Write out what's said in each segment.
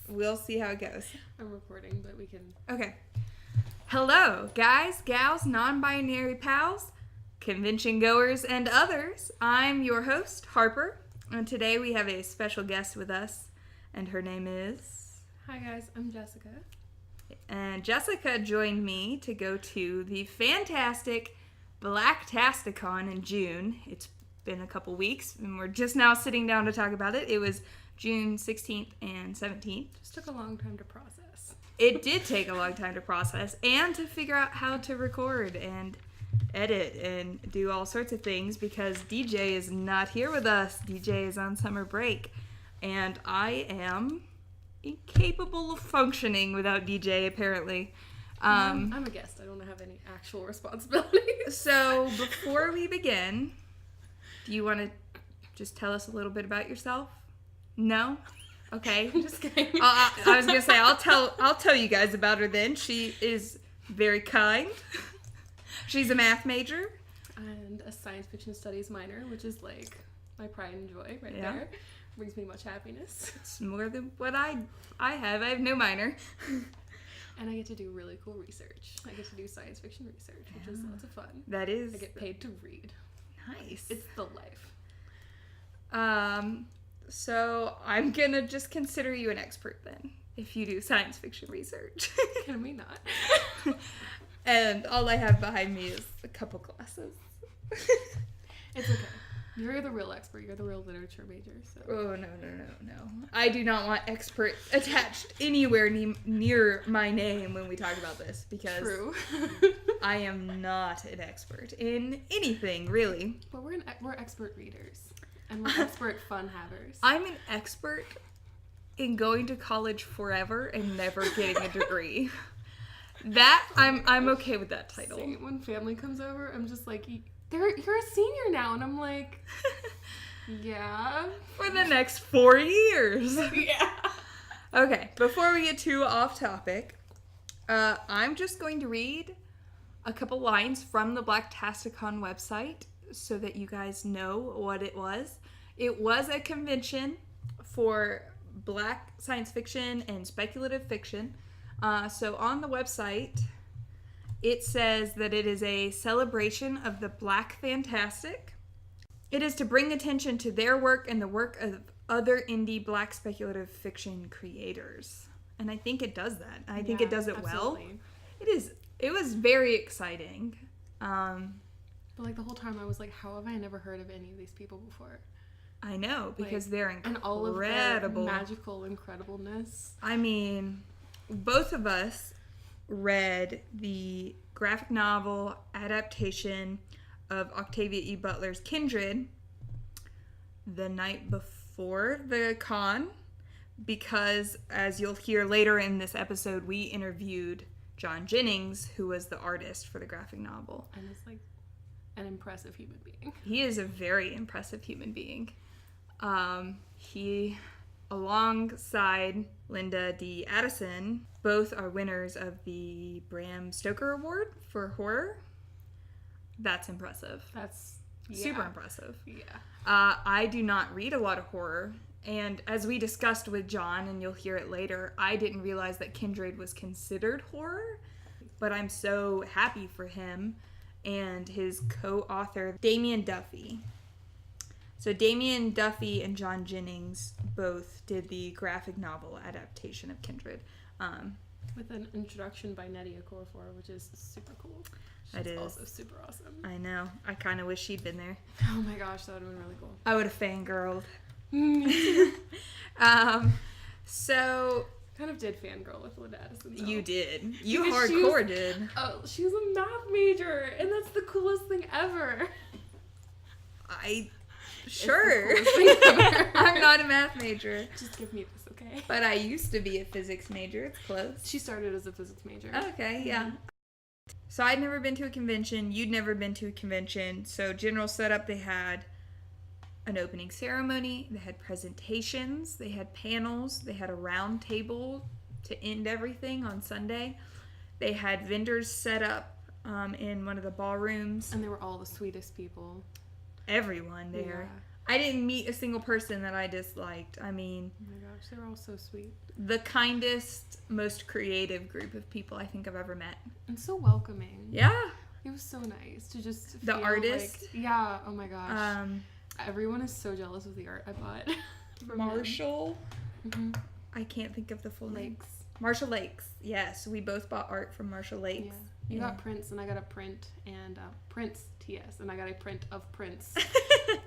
We'll see how it goes. I'm recording, but we can... Okay. Hello, guys, gals, non-binary pals, convention goers, and others. I'm your host, Harper, and today we have a special guest with us, and her name is... Hi, guys. I'm Jessica. And Jessica joined me to go to the fantastic Blacktasticon in June. It's been a couple weeks, and we're just now sitting down to talk about it. It was June 16th and 17th. Just took a long time to process. It did take a long time to process and to figure out how to record and edit and do all sorts of things because DJ is not here with us. DJ is on summer break, and I am incapable of functioning without DJ, apparently. I'm a guest. I don't have any actual responsibilities. So before we begin, do you want to just tell us a little bit about yourself? No? Okay. I'm just kidding. I was gonna say I'll tell you guys about her then. She is very kind. She's a math major And a science fiction studies minor, which is like my pride and joy right there. Brings me much happiness. It's more than what I have. I have no minor. And I get to do really cool research. I get to do science fiction research, which is lots of fun. That is. I get paid to read. Nice. It's the life. So I'm gonna just consider you an expert then, if you do science fiction research. Can we not? And all I have behind me is a couple glasses. It's okay. You're the real expert. You're the real literature major. So. Oh, no. I do not want expert attached anywhere near my name when we talk about this, because True. I am not an expert in anything, really. But we're expert readers. And we're expert fun havers. I'm an expert in going to college forever and never getting a degree. That, I'm okay with that title. Same. When family comes over, I'm just like, you're a senior now. And I'm like, yeah. For the next 4 years. Yeah. Okay, before we get too off topic, I'm just going to read a couple lines from the Blacktasticon website so that you guys know what it was. It was a convention for Black science fiction and speculative fiction. So on the website, it says that it is a celebration of the Black Fantastic. It is to bring attention to their work and the work of other indie Black speculative fiction creators. And I think it does that. I think it does it absolutely. Well. It was very exciting. But like the whole time I was like, how have I never heard of any of these people before? I know, because they're incredible. And all of their magical incredibleness. I mean, both of us read the graphic novel adaptation of Octavia E. Butler's Kindred the night before the con, because as you'll hear later in this episode, we interviewed John Jennings, who was the artist for the graphic novel. And it's like an impressive human being. He is a very impressive human being. He, alongside Linda D. Addison, both are winners of the Bram Stoker Award for horror. That's impressive. That's super impressive. Yeah. I do not read a lot of horror, and as we discussed with John, and you'll hear it later, I didn't realize that Kindred was considered horror, but I'm so happy for him and his co-author, Damien Duffy. So Damien Duffy and John Jennings both did the graphic novel adaptation of Kindred. With an introduction by Nettie Okorafor, which is super cool. She's also super awesome. I know. I kind of wish she'd been there. Oh my gosh, that would have been really cool. I would have fangirled. So... Kind of did fangirl with Linda Addison, though. You did. You hardcore did. Oh, she was a math major, and that's the coolest thing ever. Sure. It's the coolest thing ever. I'm not a math major. Just give me this, okay? But I used to be a physics major. It's close. She started as a physics major. Okay, yeah. So I'd never been to a convention. You'd never been to a convention. So general setup, they had an opening ceremony. They had presentations. They had panels. They had a round table to end everything on Sunday. They had vendors set up in one of the ballrooms. And they were all the sweetest people. Everyone there. I didn't meet a single person that I disliked. I mean, Oh my gosh, they were all so sweet. The kindest, most creative group of people I think I've ever met. And so welcoming. Yeah. It was so nice to just The feel artist. like, yeah, oh my gosh. Everyone is so jealous of the art I bought. Marshall. Mm-hmm. I can't think of the full name. Lakes. Marshall Lakes. Yes, we both bought art from Marshall Lakes. Yeah. You got Prince, and I got a print, and Prince TS, and I got a print of Prince,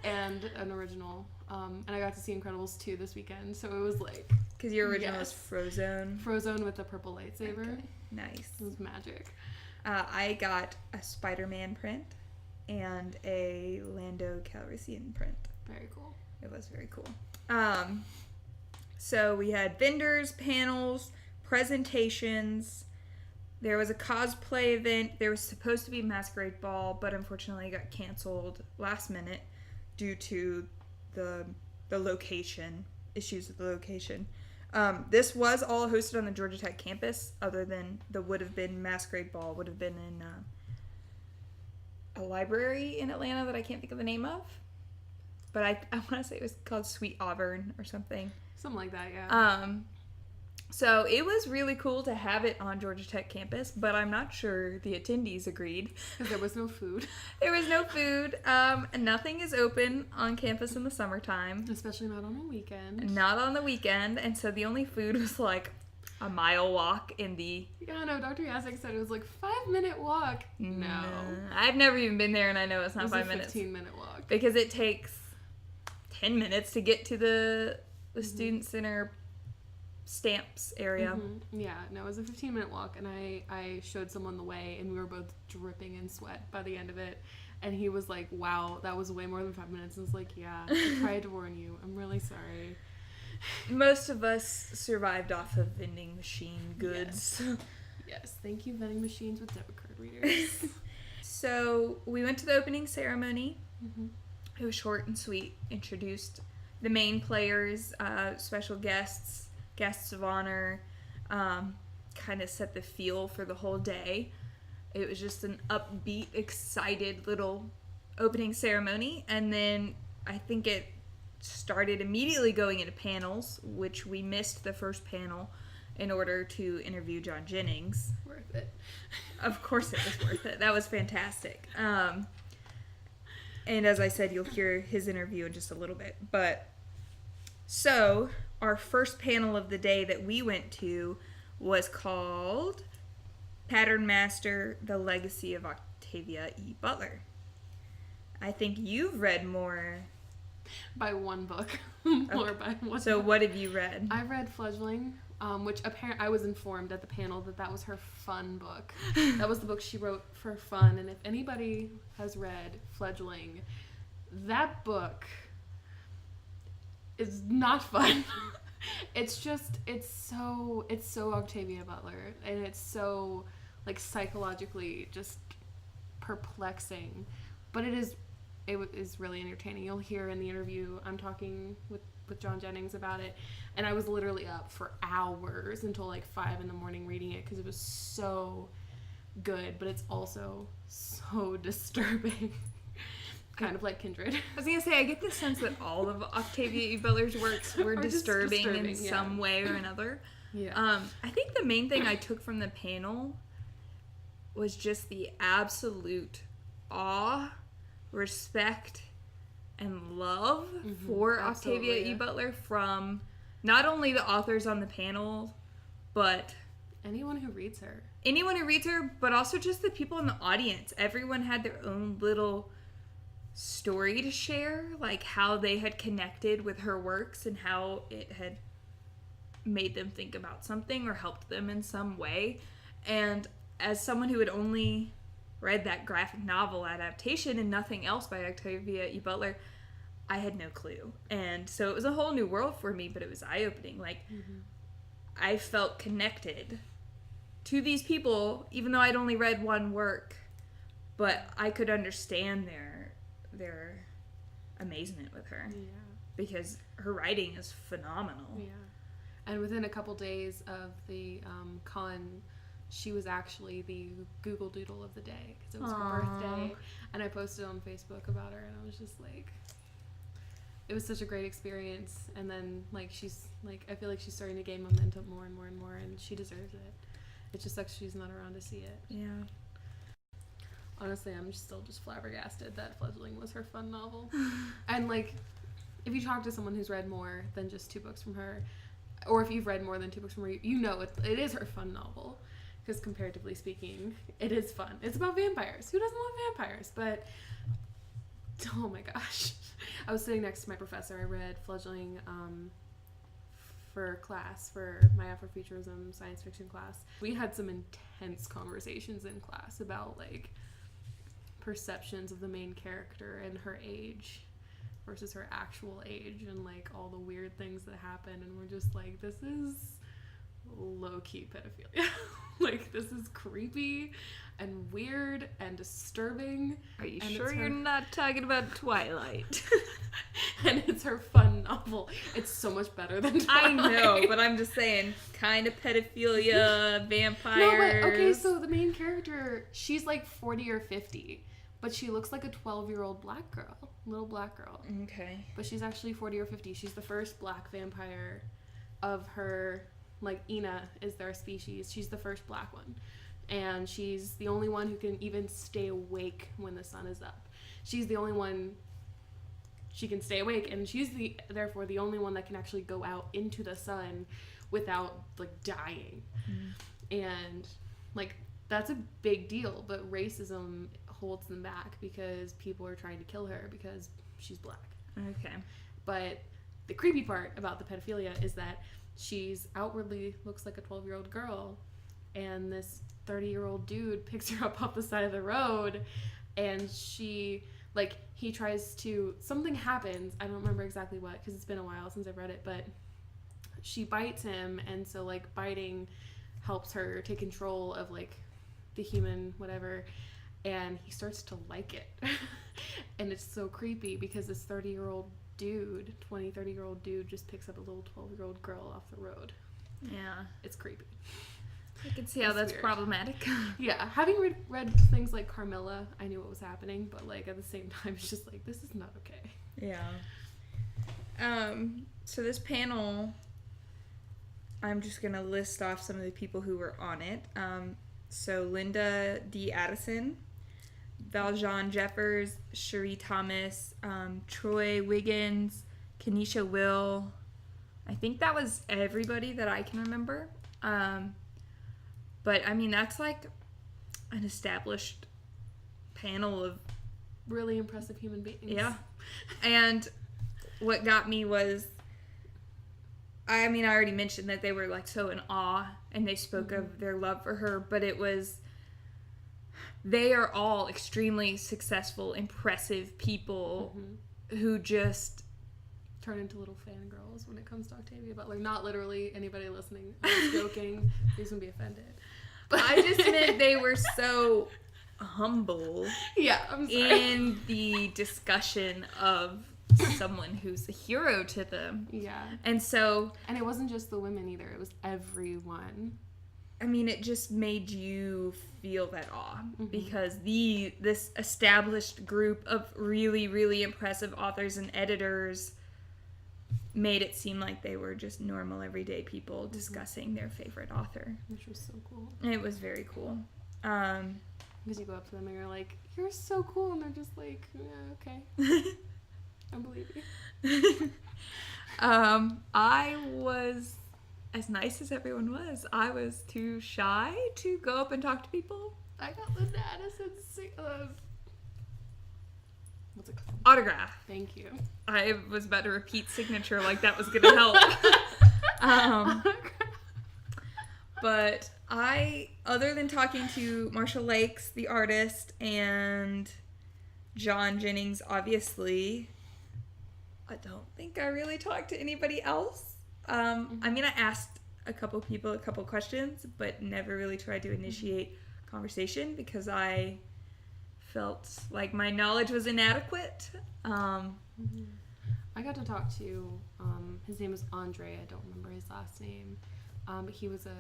and an original. And I got to see Incredibles 2 this weekend, so it was like... Because your original is Frozone. Frozone with the purple lightsaber. Okay. Nice. It was magic. I got a Spider-Man print and a Lando Calrissian print. Very cool. It was very cool. So we had vendors, panels, presentations. There was a cosplay event. There was supposed to be a masquerade ball, but unfortunately it got canceled last minute due to the location, issues with the location. This was all hosted on the Georgia Tech campus, other than the would have been masquerade ball would have been in a library in Atlanta that I can't think of the name of. But I want to say it was called Sweet Auburn or something. Something like that, yeah. So it was really cool to have it on Georgia Tech campus, but I'm not sure the attendees agreed. Because there was no food. There was no food. Nothing is open on campus in the summertime. Especially not on the weekend. Not on the weekend, and so the only food was like a mile walk in the... Yeah, no, Dr. Yasek said it was like 5-minute walk. No. I've never even been there, and I know it's not 5 minutes. It was a 15-minute walk. Because it takes 10 minutes to get to the student center stamps area. Mm-hmm. Yeah, no, it was a 15-minute walk, and I showed someone the way, and we were both dripping in sweat by the end of it. And he was like, wow, that was way more than 5 minutes. And I was like, yeah, I tried to warn you. I'm really sorry. Most of us survived off of vending machine goods. Yes, thank you, vending machines with debit card readers. So we went to the opening ceremony. Mm-hmm. It was short and sweet. Introduced the main players, special guests of honor, kind of set the feel for the whole day. It was just an upbeat, excited little opening ceremony, and then I think it started immediately going into panels, which we missed the first panel in order to interview John Jennings. Worth it. Of course it was worth it. That was fantastic. And as I said, you'll hear his interview in just a little bit. But so our first panel of the day that we went to was called Pattern Master, The Legacy of Octavia E. Butler. I think you've read more. By one book. More by one So book. what have you read? I read Fledgling, which apparently I was informed at the panel that was her fun book. That was the book she wrote for fun. And if anybody has read Fledgling, that book is not fun. It's so Octavia Butler, and it's so like psychologically just perplexing, but it is really entertaining. You'll hear in the interview I'm talking with John Jennings about it, and I was literally up for hours until like 5 a.m. reading it because it was so good, but it's also so disturbing. Kind of like Kindred. I was gonna say, I get the sense that all of Octavia E. Butler's works were disturbing in some way or another. Yeah. I think the main thing I took from the panel was just the absolute awe, respect, and love for Octavia E. Butler from not only the authors on the panel, but anyone who reads her, but also just the people in the audience. Everyone had their own little story to share, like how they had connected with her works and how it had made them think about something or helped them in some way. And as someone who had only read that graphic novel adaptation and nothing else by Octavia E. Butler, I had no clue. And so it was a whole new world for me, but it was eye-opening. Like, I felt connected to these people, even though I'd only read one work, but I could understand their amazement with her. Yeah. Because her writing is phenomenal. Yeah. And within a couple days of the con, she was actually the Google Doodle of the day because it was her birthday. And I posted on Facebook about her, and I was just like, it was such a great experience. And then, like, she's, like, I feel like she's starting to gain momentum more and more and more, and she deserves it. It just sucks she's not around to see it. Yeah. Honestly, I'm still just flabbergasted that Fledgling was her fun novel. And, like, if you talk to someone who's read more than just 2 books from her, or if you've read more than 2 books from her, you know it is her fun novel. Because comparatively speaking, it is fun. It's about vampires. Who doesn't love vampires? But, oh my gosh. I was sitting next to my professor. I read Fledgling for class, for my Afrofuturism science fiction class. We had some intense conversations in class about, like, perceptions of the main character and her age versus her actual age, and, like, all the weird things that happen, and we're just like, this is low-key pedophilia. Like, this is creepy and weird and disturbing. Are you sure you're not talking about Twilight? And it's her fun novel. It's so much better than Twilight. I know, but I'm just saying, kind of pedophilia, vampires. No, but, okay, so the main character, she's like 40 or 50, but she looks like a 12-year-old black girl, little black girl. Okay. But she's actually 40 or 50. She's the first black vampire of her, like, Ina is their species. She's the first black one. And she's the only one who can even stay awake when the sun is up. She's the only one, she can stay awake, and she's therefore the only one that can actually go out into the sun without, like, dying. And, like, that's a big deal, but racism holds them back because people are trying to kill her because she's black. Okay. But the creepy part about the pedophilia is that she's outwardly looks like a 12-year-old girl, and this 30-year-old dude picks her up off the side of the road, and she, like, he tries to, something happens, I don't remember exactly what, because it's been a while since I've read it, but she bites him, and so, like, biting helps her take control of, like, the human whatever, and he starts to like it. And it's so creepy because this 30-year-old dude, 30-year-old dude just picks up a little 12-year-old girl off the road. Yeah. It's creepy. I can see how that's weird. Problematic. Yeah, having read things like Carmilla, I knew what was happening, but, like, at the same time, it's just like, this is not okay. Yeah. So this panel, I'm just gonna list off some of the people who were on it. So Linda D. Addison, Valjean Jeffers, Cherie Thomas, Troy Wiggins, Kenesha Will. I think that was everybody that I can remember. But, I mean, that's, like, an established panel of... really impressive human beings. Yeah. And what got me was... I mean, I already mentioned that they were, like, so in awe, and they spoke of their love for her, but it was... They are all extremely successful, impressive people who just... turn into little fangirls when it comes to Octavia Butler. Not literally anybody listening. I was joking. Please don't be offended. But I just meant they were so humble yeah, I'm sorry. in the discussion of someone who's a hero to them. Yeah. And so... And it wasn't just the women either. It was everyone. I mean, it just made you feel that awe because this established group of really, really impressive authors and editors made it seem like they were just normal, everyday people discussing their favorite author. Which was so cool. It was very cool. Because you go up to them and you're like, you're so cool. And they're just like, yeah, okay. I believe you. I was, as nice as everyone was, I was too shy to go up and talk to people. I got Linda Addison's what's it called? Autograph. Thank you. I was about to repeat signature like that was going to help. But other than talking to Marshall Lakes, the artist, and John Jennings, obviously, I don't think I really talked to anybody else. I mean, I asked a couple people a couple questions, but never really tried to initiate conversation because I felt like my knowledge was inadequate. I got to talk to, his name was Andre, I don't remember his last name, but he was a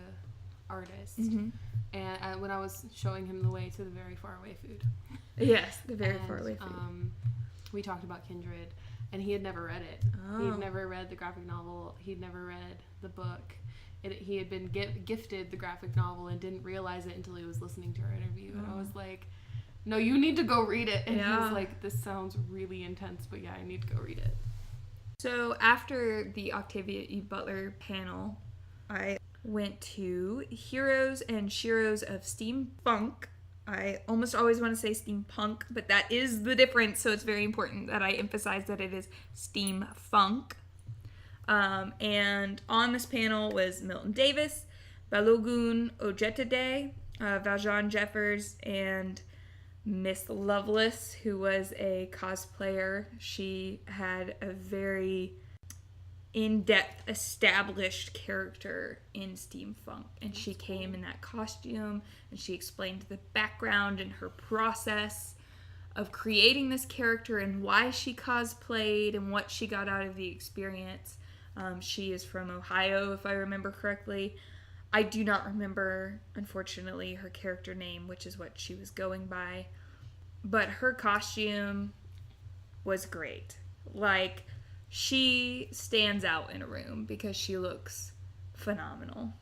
artist, and when I was showing him the way to the very far away food. Yes, the very far away food. We talked about Kindred, and he had never read it. Oh. He'd never read the graphic novel. He'd never read the book. He had been gifted the graphic novel and didn't realize it until he was listening to our interview. And I was like, no, you need to go read it. And he was like, this sounds really intense, but yeah, I need to go read it. So after the Octavia E. Butler panel, I went to Heroes and Sheroes of Steampunk. I almost always want to say steampunk, but that is the difference, so it's very important that I emphasize that it is steampunk. And on this panel was Milton Davis, Balogun Ojetade, Valjean Jeffers, and Miss Lovelace, who was a cosplayer. She had a very in-depth, established character in steampunk, and she came in that costume, and she explained the background and her process of creating this character and why she cosplayed and what she got out of the experience. She is from Ohio, if I remember correctly. I do not remember, unfortunately, her character name, which is what she was going by. But her costume was great. Like, she stands out in a room because she looks phenomenal.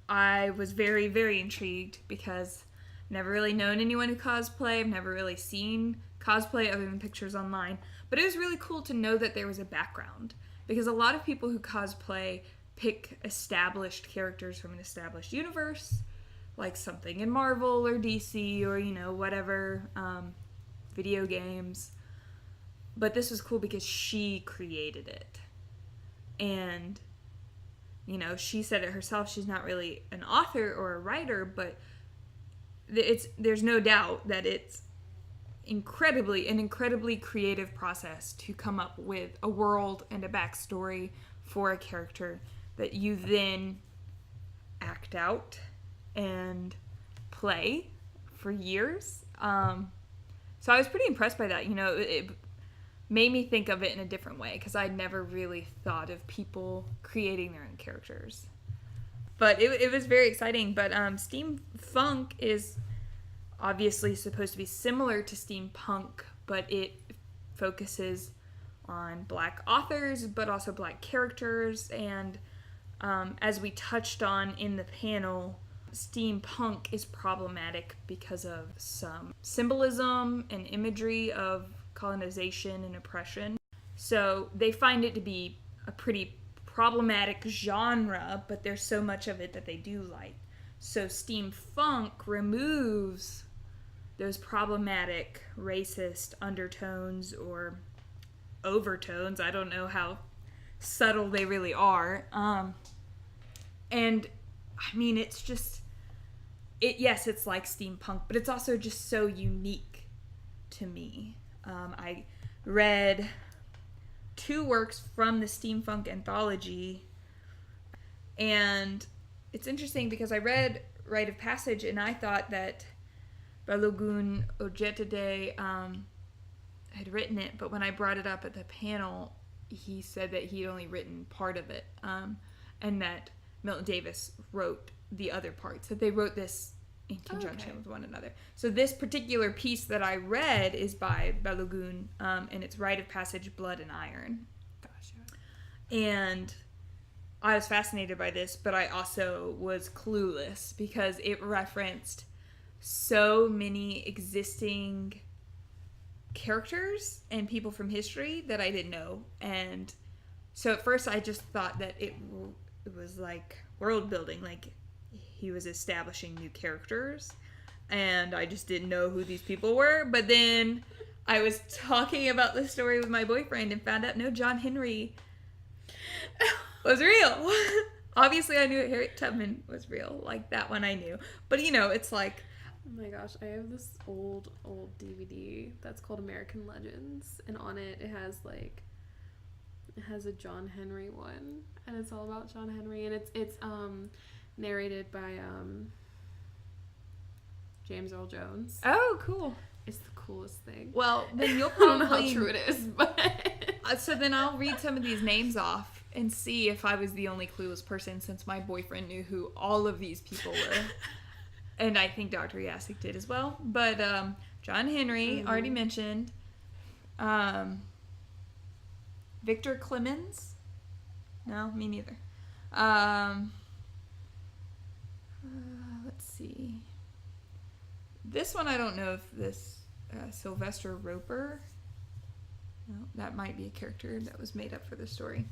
I was very, very intrigued because I've never really known anyone who cosplay. I've never really seen cosplay other than pictures online. But it was really cool to know that there was a background, because a lot of people who cosplay pick established characters from an established universe, like something in Marvel or DC or, you know, whatever, video games. But this was cool because she created it. And, you know, she said it herself, she's not really an author or a writer, but there's no doubt that it's an incredibly creative process to come up with a world and a backstory for a character that you then act out and play for years. So I was pretty impressed by that. You know, it made me think of it in a different way, because I'd never really thought of people creating their own characters. But it was very exciting. But steampunk is obviously supposed to be similar to steampunk, but it focuses on Black authors, but also Black characters. And as we touched on in the panel, steampunk is problematic because of some symbolism and imagery of colonization and oppression. So they find it to be a pretty problematic genre, but there's so much of it that they do like. So steampunk removes those problematic racist undertones or overtones. I don't know how subtle they really are. And I mean, it's just, yes, it's like steampunk, but it's also just so unique to me. I read 2 works from the steampunk anthology, and it's interesting because I read Rite of Passage, and I thought that Balogun Ojetade had written it, but when I brought it up at the panel, he said that he'd only written part of it, and that Milton Davis wrote the other parts, that they wrote this in conjunction with one another. So this particular piece that I read is by Balogun, and it's Rite of Passage, Blood and Iron. Gotcha. And I was fascinated by this, but I also was clueless because it referenced so many existing characters and people from history that I didn't know. And so at first I just thought that it was like world building, like he was establishing new characters, and I just didn't know who these people were. But then I was talking about the story with my boyfriend and found out, no, John Henry was real. Obviously I knew Harriet Tubman was real, like that one I knew, but you know, it's like, oh my gosh, I have this old DVD that's called American Legends, and on it has a John Henry one, and it's all about John Henry, and it's narrated by James Earl Jones. oh, cool. It's the coolest thing. Well, then you'll I don't know probably how true it is, but so then I'll read some of these names off and see if I was the only clueless person, since my boyfriend knew who all of these people were. And I think Dr. Yasik did as well. But John Henry, already mentioned. Victor Clemens. No, me neither. Let's see. This one I don't know if this Sylvester Roper. No, that might be a character that was made up for the story.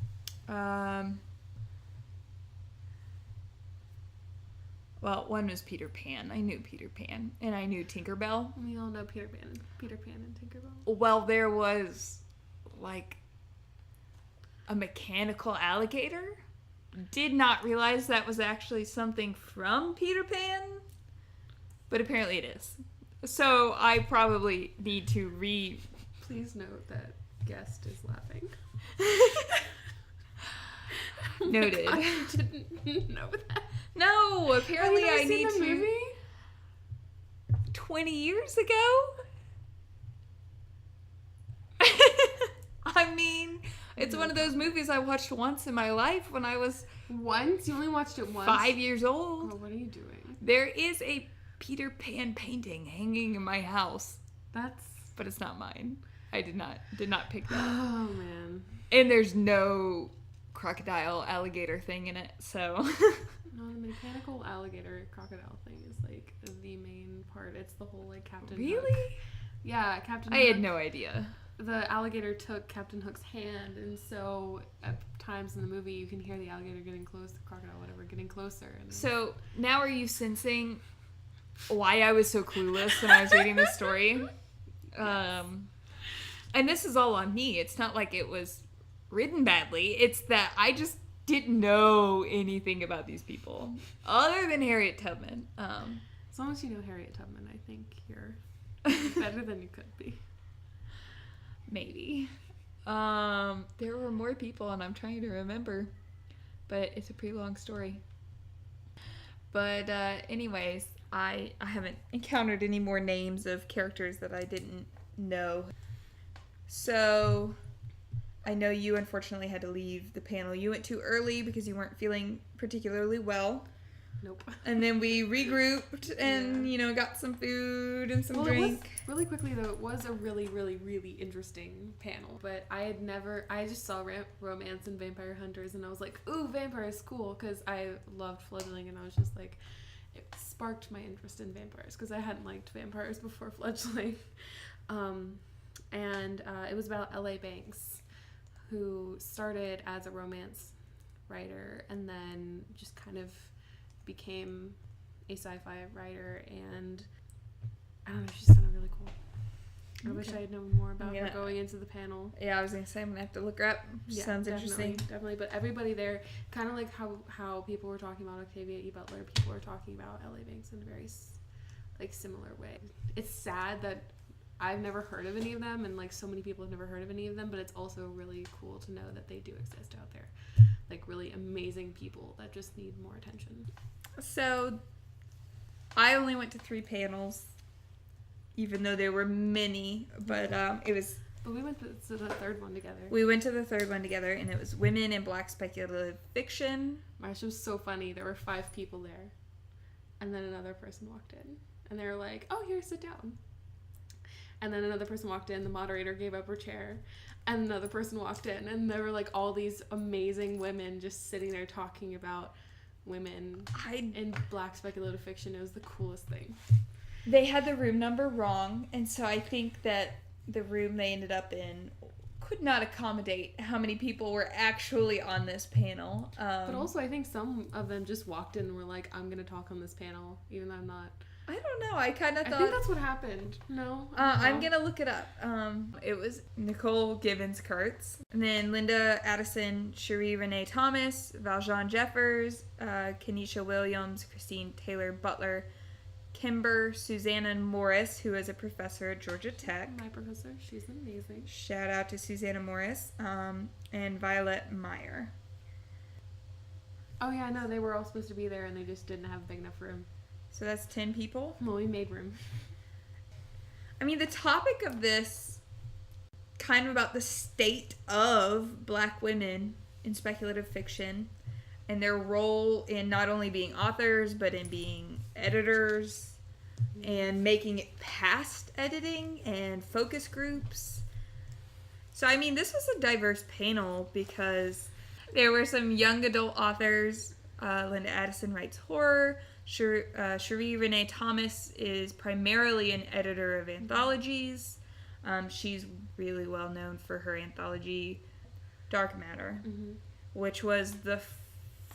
Well, one was Peter Pan. I knew Peter Pan, and I knew Tinkerbell. We all know Peter Pan and Tinkerbell. Well, there was like a mechanical alligator. Did not realize that was actually something from Peter Pan, but apparently it is. So I probably need to Please note that guest is laughing. Noted. Oh my God, I didn't know that. No, apparently I need the to. Movie? 20 years ago? I mean, it's one of those movies I watched once in my life when I was... Once? You only watched it once? 5 years old. Oh, what are you doing? There is a Peter Pan painting hanging in my house. But it's not mine. I did not pick that. Oh, man. And there's no crocodile alligator thing in it, so... No, the mechanical alligator crocodile thing is like the main part. It's the whole like Captain Hook. Really? Yeah, Captain Hook. I had no idea. The alligator took Captain Hook's hand, and so at times in the movie you can hear the alligator getting close, the crocodile, whatever, getting closer. And So now are you sensing why I was so clueless when I was reading this story? And this is all on me. It's not like it was written badly. It's that I just didn't know anything about these people other than Harriet Tubman. as long as you know Harriet Tubman, I think you're better than you could be. Maybe. There were more people, and I'm trying to remember, but it's a pretty long story. But anyways, I haven't encountered any more names of characters that I didn't know. So I know you unfortunately had to leave the panel. You went too early because you weren't feeling particularly well. Nope. And then we regrouped and, got some food and some drink. Really quickly though, it was a really, really, really interesting panel. But I just saw Romance and Vampire Hunters and I was like, ooh, vampires, cool. Because I loved Fledgling and I was just like, it sparked my interest in vampires because I hadn't liked vampires before Fledgling. And it was about L.A. Banks, who started as a romance writer and then just kind of became a sci-fi writer, and I don't know, she sounded really cool. I wish I had known more about her going into the panel. Yeah, I was going to say, I'm going to have to look her up. She sounds interesting. Definitely, but everybody there, kind of like how people were talking about Octavia E. Butler, people were talking about L.A. Banks in a very similar way. It's sad that I've never heard of any of them, and so many people have never heard of any of them, but it's also really cool to know that they do exist out there. Really amazing people that just need more attention. So, I only went to 3 panels, even though there were many, but it was... But we went to the third one together. We went to the third one together, and it was Women in Black Speculative Fiction. Marsha was so funny. There were 5 people there, and then another person walked in, and they were like, oh, here, sit down. And then another person walked in, the moderator gave up her chair, and another person walked in, and there were all these amazing women just sitting there talking about women in Black speculative fiction. It was the coolest thing. They had the room number wrong, and so I think that the room they ended up in could not accommodate how many people were actually on this panel. But also, I think some of them just walked in and were like, I'm going to talk on this panel, even though I'm not. I don't know. I kind of thought... I think that's what happened. No? I'm going to look it up. It was Nicole Gibbons-Kurtz. And then Linda Addison, Cherie Renee Thomas, Valjean Jeffers, Kenesha Williams, Christine Taylor Butler, Kimber Susanna Morris, who is a professor at Georgia Tech. My professor. She's amazing. Shout out to Susanna Morris. And Violet Meyer. Oh, yeah, no, they were all supposed to be there, and they just didn't have a big enough room. So that's 10 people? Well, we made room. I mean, the topic of this, kind of about the state of Black women in speculative fiction and their role in not only being authors, but in being editors and making it past editing and focus groups. So, I mean, this was a diverse panel because there were some young adult authors. Linda Addison writes horror. Cherie Renee Thomas is primarily an editor of anthologies. She's really well known for her anthology, Dark Matter, which was the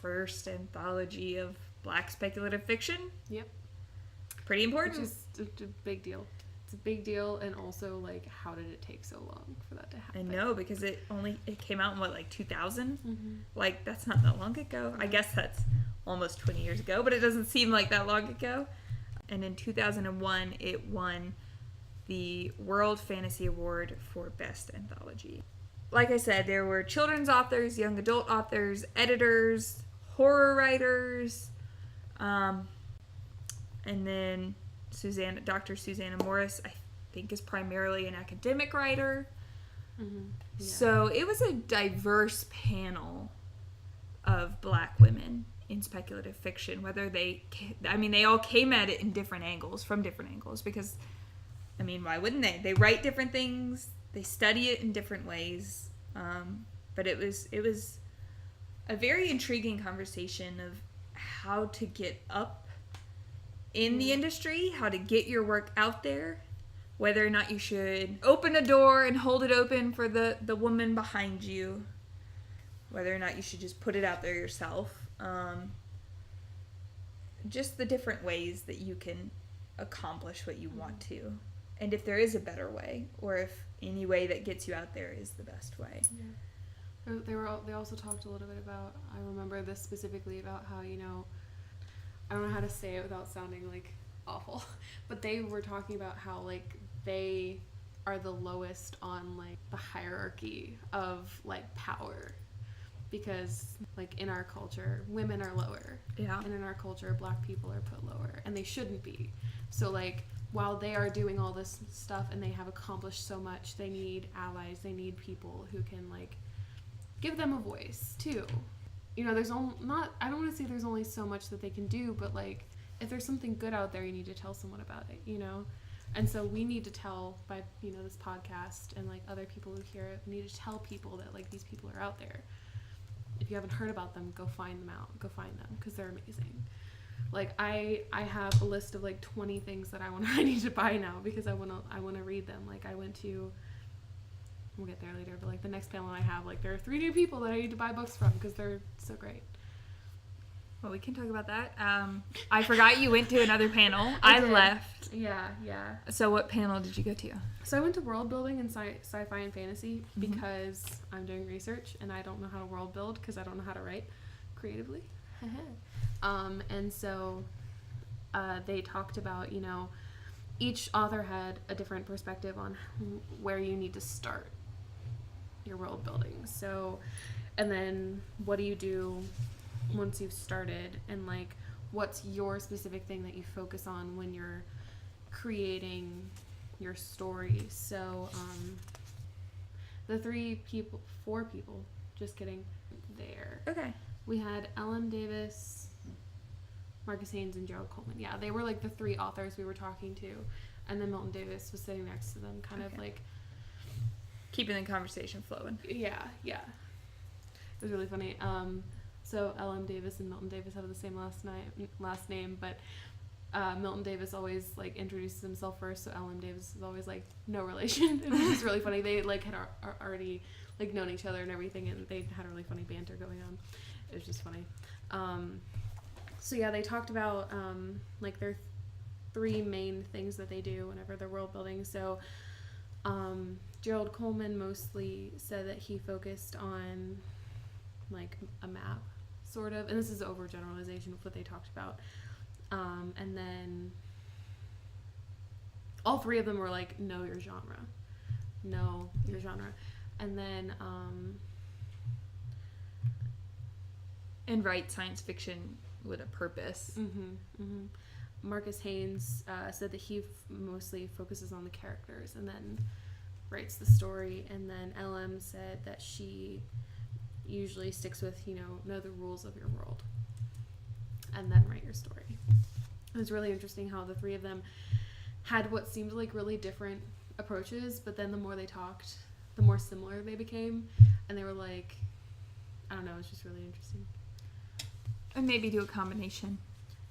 first anthology of Black speculative fiction. Yep. Pretty important. Which is a big deal. It's a big deal, and also, like, how did it take so long for that to happen? I know, because it came out in, what, like 2000? Like, that's not that long ago. I guess that's almost 20 years ago, but it doesn't seem like that long ago. And in 2001, it won the World Fantasy Award for Best Anthology. Like I said, there were children's authors, young adult authors, editors, horror writers, and then Dr. Susanna Morris, I think, is primarily an academic writer. Yeah. So it was a diverse panel of Black women in speculative fiction, they all came at it in different angles, because, I mean, why wouldn't they? They write different things, they study it in different ways, but it was a very intriguing conversation of how to get up in the industry, how to get your work out there, whether or not you should open a door and hold it open for the woman behind you, whether or not you should just put it out there yourself. Just the different ways that you can accomplish what you want to, and if there is a better way, or if any way that gets you out there is the best way. Yeah. They also talked a little bit about, I remember this specifically, about how, you know, I don't know how to say it without sounding like awful, but they were talking about how, like, they are the lowest on, like, the hierarchy of, like, power, because, like, in our culture, women are lower, and in our culture, Black people are put lower, and they shouldn't be. So, like, while they are doing all this stuff and they have accomplished so much, they need allies, they need people who can, like, give them a voice too. You know, I don't want to say there's only so much that they can do, but, like, if there's something good out there, you need to tell someone about it, you know? And so we need to tell, by, you know, this podcast and, like, other people who hear it, we need to tell people that, like, these people are out there. If you haven't heard about them, go find them, because they're amazing. Like, I have a list of, like, 20 things that I need to buy now, because I want to read them. Like, we'll get there later, but, like, the next panel I have, like, there are 3 new people that I need to buy books from, because they're so great. Well, we can talk about that. I forgot you went to another panel. I left. Yeah. So what panel did you go to? So I went to world building and sci-fi and fantasy, because I'm doing research and I don't know how to world build because I don't know how to write creatively. And so they talked about, you know, each author had a different perspective on where you need to start your world building. So, and then what do you do once you've started, and, like, what's your specific thing that you focus on when you're creating your story. So the 4 people, just kidding, there. Okay. We had L.M. Davis, Marcus Haynes, and Gerald Coleman. Yeah, they were, like, the 3 authors we were talking to, and then Milton Davis was sitting next to them, kind of, like, keeping the conversation flowing. Yeah. It was really funny. So L.M. Davis and Milton Davis have the same last name, but Milton Davis always, like, introduces himself first, so L.M. Davis is always, like, no relation. It was just really funny. They, like, had already, like, known each other and everything, and they had a really funny banter going on. It was just funny. So yeah, they talked about like, their 3 main things that they do whenever they're world building. So Gerald Coleman mostly said that he focused on, like, a map, sort of, and this is an overgeneralization of what they talked about. And then all 3 of them were like, know your genre. And then and write science fiction with a purpose. Marcus Haynes said that he mostly focuses on the characters and then writes the story. And then LM said that she usually sticks with, you know the rules of your world and then write your story. It was really interesting how the 3 of them had what seemed like really different approaches, but then the more they talked, the more similar they became. And they were like, I don't know, it's just really interesting. And maybe do a combination.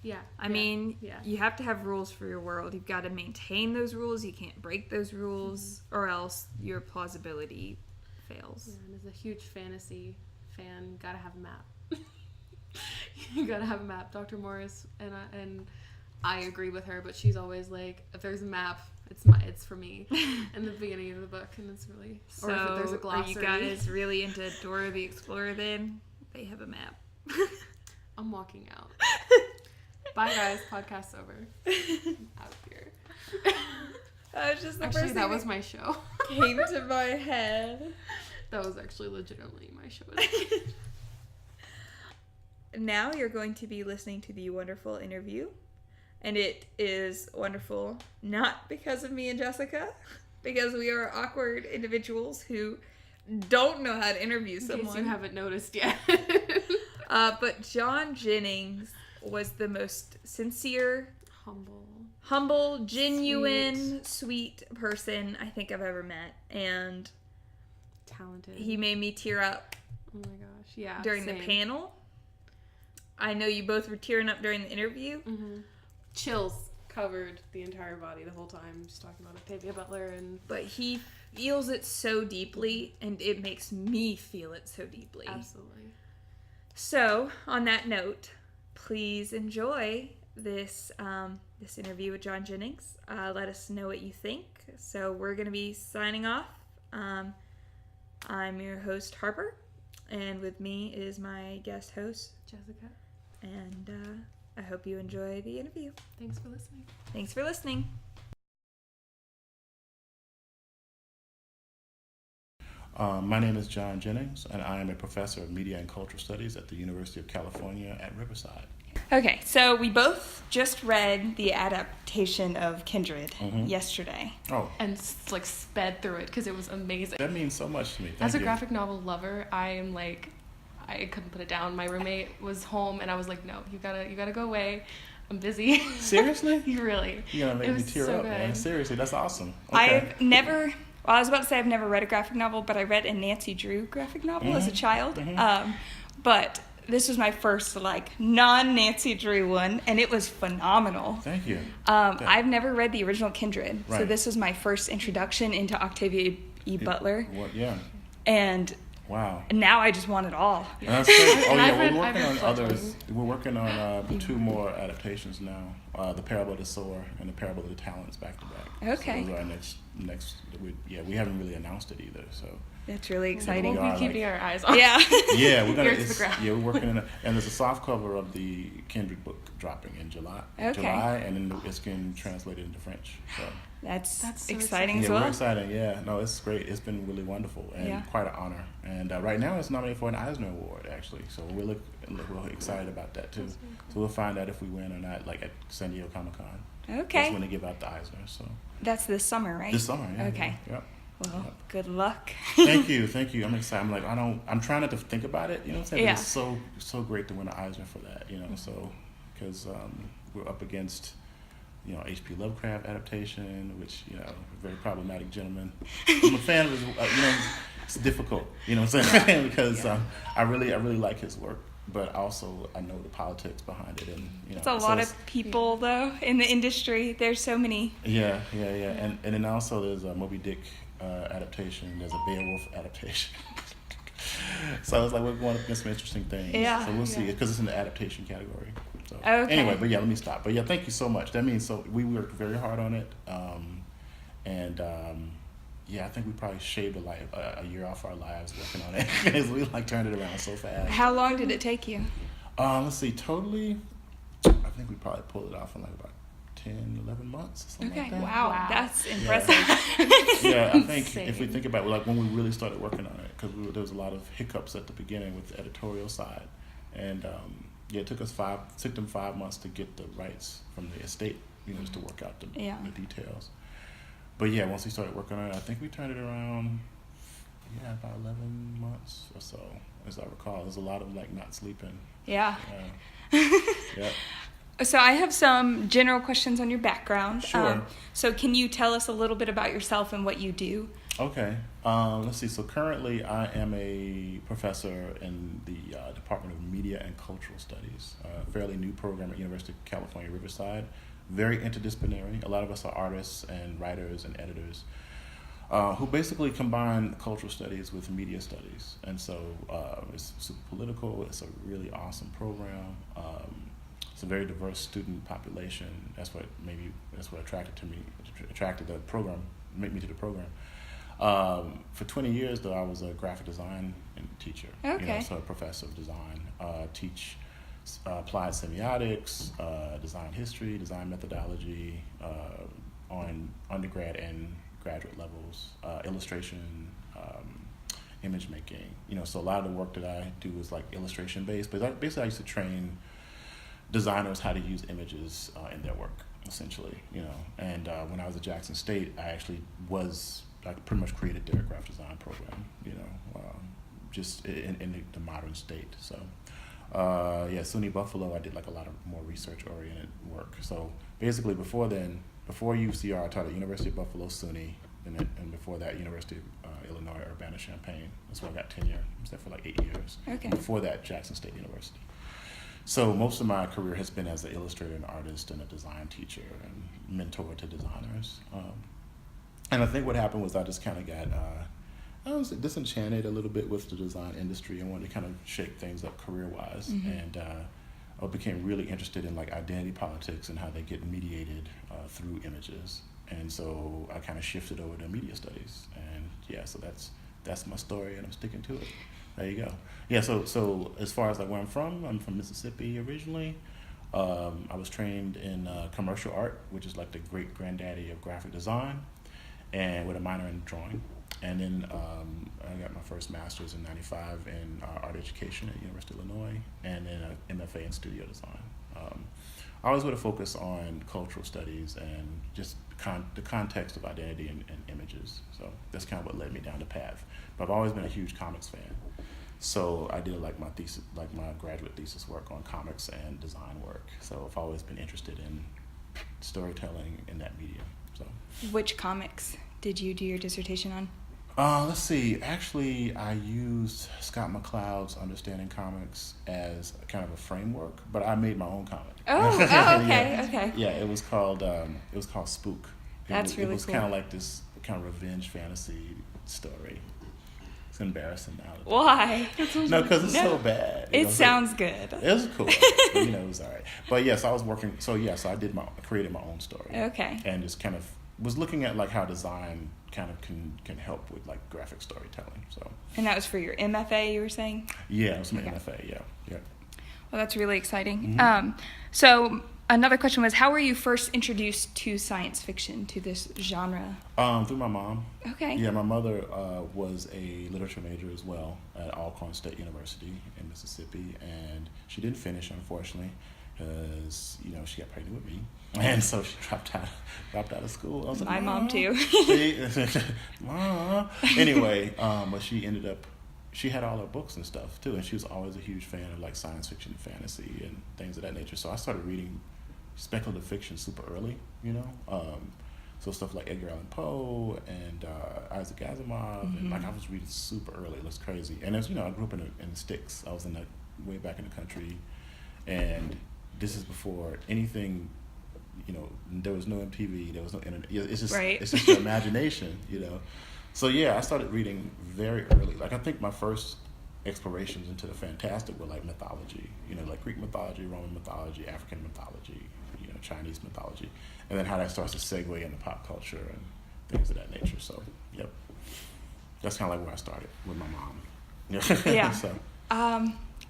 Yeah. I mean, you have to have rules for your world. You've got to maintain those rules. You can't break those rules, or else your plausibility fails. Yeah, and as a huge fantasy fan, gotta have a map. You gotta have a map. Dr. Morris and I agree with her, but she's always like, if there's a map, it's for me in the beginning of the book, and it's really. So, or if there's a glossary. Are you guys really into Dora the Explorer? Then they have a map. I'm walking out. Bye guys, podcast's over. I'm out of here. That was just the Actually, first that thing was my show. Came to my head. That was actually legitimately my show. Now you're going to be listening to the wonderful interview. And it is wonderful, not because of me and Jessica, because we are awkward individuals who don't know how to interview someone. In case you haven't noticed yet. But John Jennings was the most sincere, humble, genuine, sweet person I think I've ever met. And talented. he made me tear up. Oh my gosh, yeah. During the panel. I know you both were tearing up during the interview. Mm-hmm. Chills covered the entire body the whole time, just talking about Octavia Butler. But he feels it so deeply, and it makes me feel it so deeply. Absolutely. So, on that note, please enjoy this this interview with John Jennings. Let us know what you think. So we're going to be signing off. I'm your host, Harper, and with me is my guest host, Jessica. And I hope you enjoy the interview. Thanks for listening. Thanks for listening. My name is John Jennings, and I am a professor of media and cultural studies at the University of California at Riverside. Okay, so we both just read the adaptation of Kindred yesterday. Oh. And like sped through it because it was amazing. That means so much to me. Thank As a you. graphic novel lover, I couldn't put it down. My roommate was home, and I was like, "No, you gotta go away. I'm busy." Seriously? Really? You're gonna make me tear so up, good. man. Seriously, that's awesome. Okay. I was about to say I've never read a graphic novel, but I read a Nancy Drew graphic novel as a child. But this was my first non-Nancy Drew one, and it was phenomenal. Thank you. I've never read the original Kindred, so Right. this was my first introduction into Octavia E. Butler. Yeah. And wow. now I just want it all. That's great. Oh yeah, I've we're working read on Fletcher. others. We're working on 2 more adaptations now. The Parable of the Sower and the Parable of the Talents back to back. Okay. So those are our next. We haven't really announced it either. So. That's really exciting. we We'll are, be keeping our eyes on. Yeah. Yeah, we're gonna. Ears to the ground. Yeah, we're working on it, and there's a soft cover of the Kindred book dropping in July. Okay. And then it's getting translated into French. So. That's so exciting Yeah, as well. we're excited. Yeah, no, it's great. It's been really wonderful and quite an honor. And right now, it's nominated for an Eisner Award actually. So we're excited about that too. So we'll find out if we win or not, like at San Diego Comic-Con. Okay. That's when they give out the Eisner. So. That's this summer, right? This summer. Yeah. Okay. Yeah. Well, good luck. Thank you. I'm excited. I'm trying not to think about it. You know what I'm saying? Yeah. But it's so great to win an Eisner for that. You know, so because we're up against H.P. Lovecraft adaptation, which a very problematic gentleman. I'm a fan of his. It's difficult. You know what I'm saying? Because I really like his work, but also I know the politics behind it, and it's a lot of people though in the industry. There's so many. Yeah. And then also there's a Moby Dick adaptation. There's a Beowulf adaptation. So it's like we're going up against some interesting things. Yeah. So we'll see, because it's in the adaptation category. So Okay. anyway, but yeah, let me stop. But yeah, thank you so much. That means we worked very hard on it, yeah, I think we probably shaved a year off our lives working on it because we turned it around so fast. How long did it take you? Let's see, totally, I think we probably pulled it off in about 10, 11 months, something Okay, like that. wow, that's impressive. Yeah, I think Insane. if we think about when we really started working on it, because there was a lot of hiccups at the beginning with the editorial side, and it took them 5 months to get the rights from the estate, just to work out the details. But yeah, once we started working on it, I think we turned it around, about 11 months or so, as I recall. There's a lot of not sleeping. Yeah. Yeah. So I have some general questions on your background. Sure. So can you tell us a little bit about yourself and what you do? Okay. Let's see. So currently, I am a professor in the Department of Media and Cultural Studies, a fairly new program at University of California, Riverside. Very interdisciplinary. A lot of us are artists and writers and editors who basically combine cultural studies with media studies. And so it's super political. It's a really awesome program. It's a very diverse student population. That's what attracted the program, made me to the program. For 20 years, though, I was a graphic design teacher. Okay. So a professor of design. Teach applied semiotics, design history, design methodology on undergrad and graduate levels, illustration, image making. So a lot of the work that I do is like illustration based, but basically I used to train designers how to use images in their work, essentially. And when I was at Jackson State, I pretty much created their graphic design program. Just in the modern state. So. SUNY Buffalo, I did like a lot of more research-oriented work. So basically, before UCR, I taught at University of Buffalo, SUNY, and before that, University of Illinois, Urbana-Champaign. That's where I got tenure. I was there for like 8 years. Okay. And before that, Jackson State University. So most of my career has been as an illustrator, an artist, and a design teacher, and mentor to designers. And I think what happened was I just kind of got I was disenchanted a little bit with the design industry and wanted to kind of shake things up career-wise. Mm-hmm. And I became really interested in like identity politics and how they get mediated through images. And so I kind of shifted over to media studies. And so that's my story, and I'm sticking to it. There you go. Yeah, so as far as like where I'm from Mississippi originally. I was trained in commercial art, which is like the great granddaddy of graphic design, and with a minor in drawing. And then I got my first master's in '95 in art education at University of Illinois, and then an MFA in studio design. I always with a focus on cultural studies and just the context of identity and images. So that's kind of what led me down the path. But I've always been a huge comics fan. So I did like my graduate thesis work on comics and design work. So I've always been interested in storytelling in that medium. So. Which comics did you do your dissertation on? Let's see. Actually, I used Scott McCloud's Understanding Comics as kind of a framework, but I made my own comic. Oh, okay, okay. Yeah, it was called Spook. That's really cool. It was kind of like this kind of revenge fantasy story. It's embarrassing now. Why? No, because it's so bad. It sounds good. It was cool. But, it was all right. But yes, I was working. So yes, I created my own story. Okay. And just kind of was looking at like how design kind of can help with like graphic storytelling. So. And that was for your MFA, you were saying? Yeah, it was my MFA. Yeah. Well, that's really exciting. Mm-hmm. So another question was, how were you first introduced to science fiction, to this genre? Through my mom. Okay. Yeah, my mother was a literature major as well at Alcorn State University in Mississippi, and she didn't finish, unfortunately, because she got pregnant with me, and so she dropped out of school. I was like, my mom too. Mom. Anyway, but she had all her books and stuff too, and she was always a huge fan of like science fiction, fantasy, and things of that nature. So I started reading speculative fiction super early, so stuff like Edgar Allan Poe and Isaac Asimov, mm-hmm. and like I was reading super early. It was crazy. And as I grew up in the sticks. I was way back in the country, and this is before anything. There was no MTV, there was no internet. It's just right. It's just your imagination, So yeah, I started reading very early. Like I think my first explorations into the fantastic were like mythology, like Greek mythology, Roman mythology, African mythology, Chinese mythology, and then how that starts to segue into pop culture and things of that nature. So, yep, that's kind of like where I started with my mom. Yeah. So.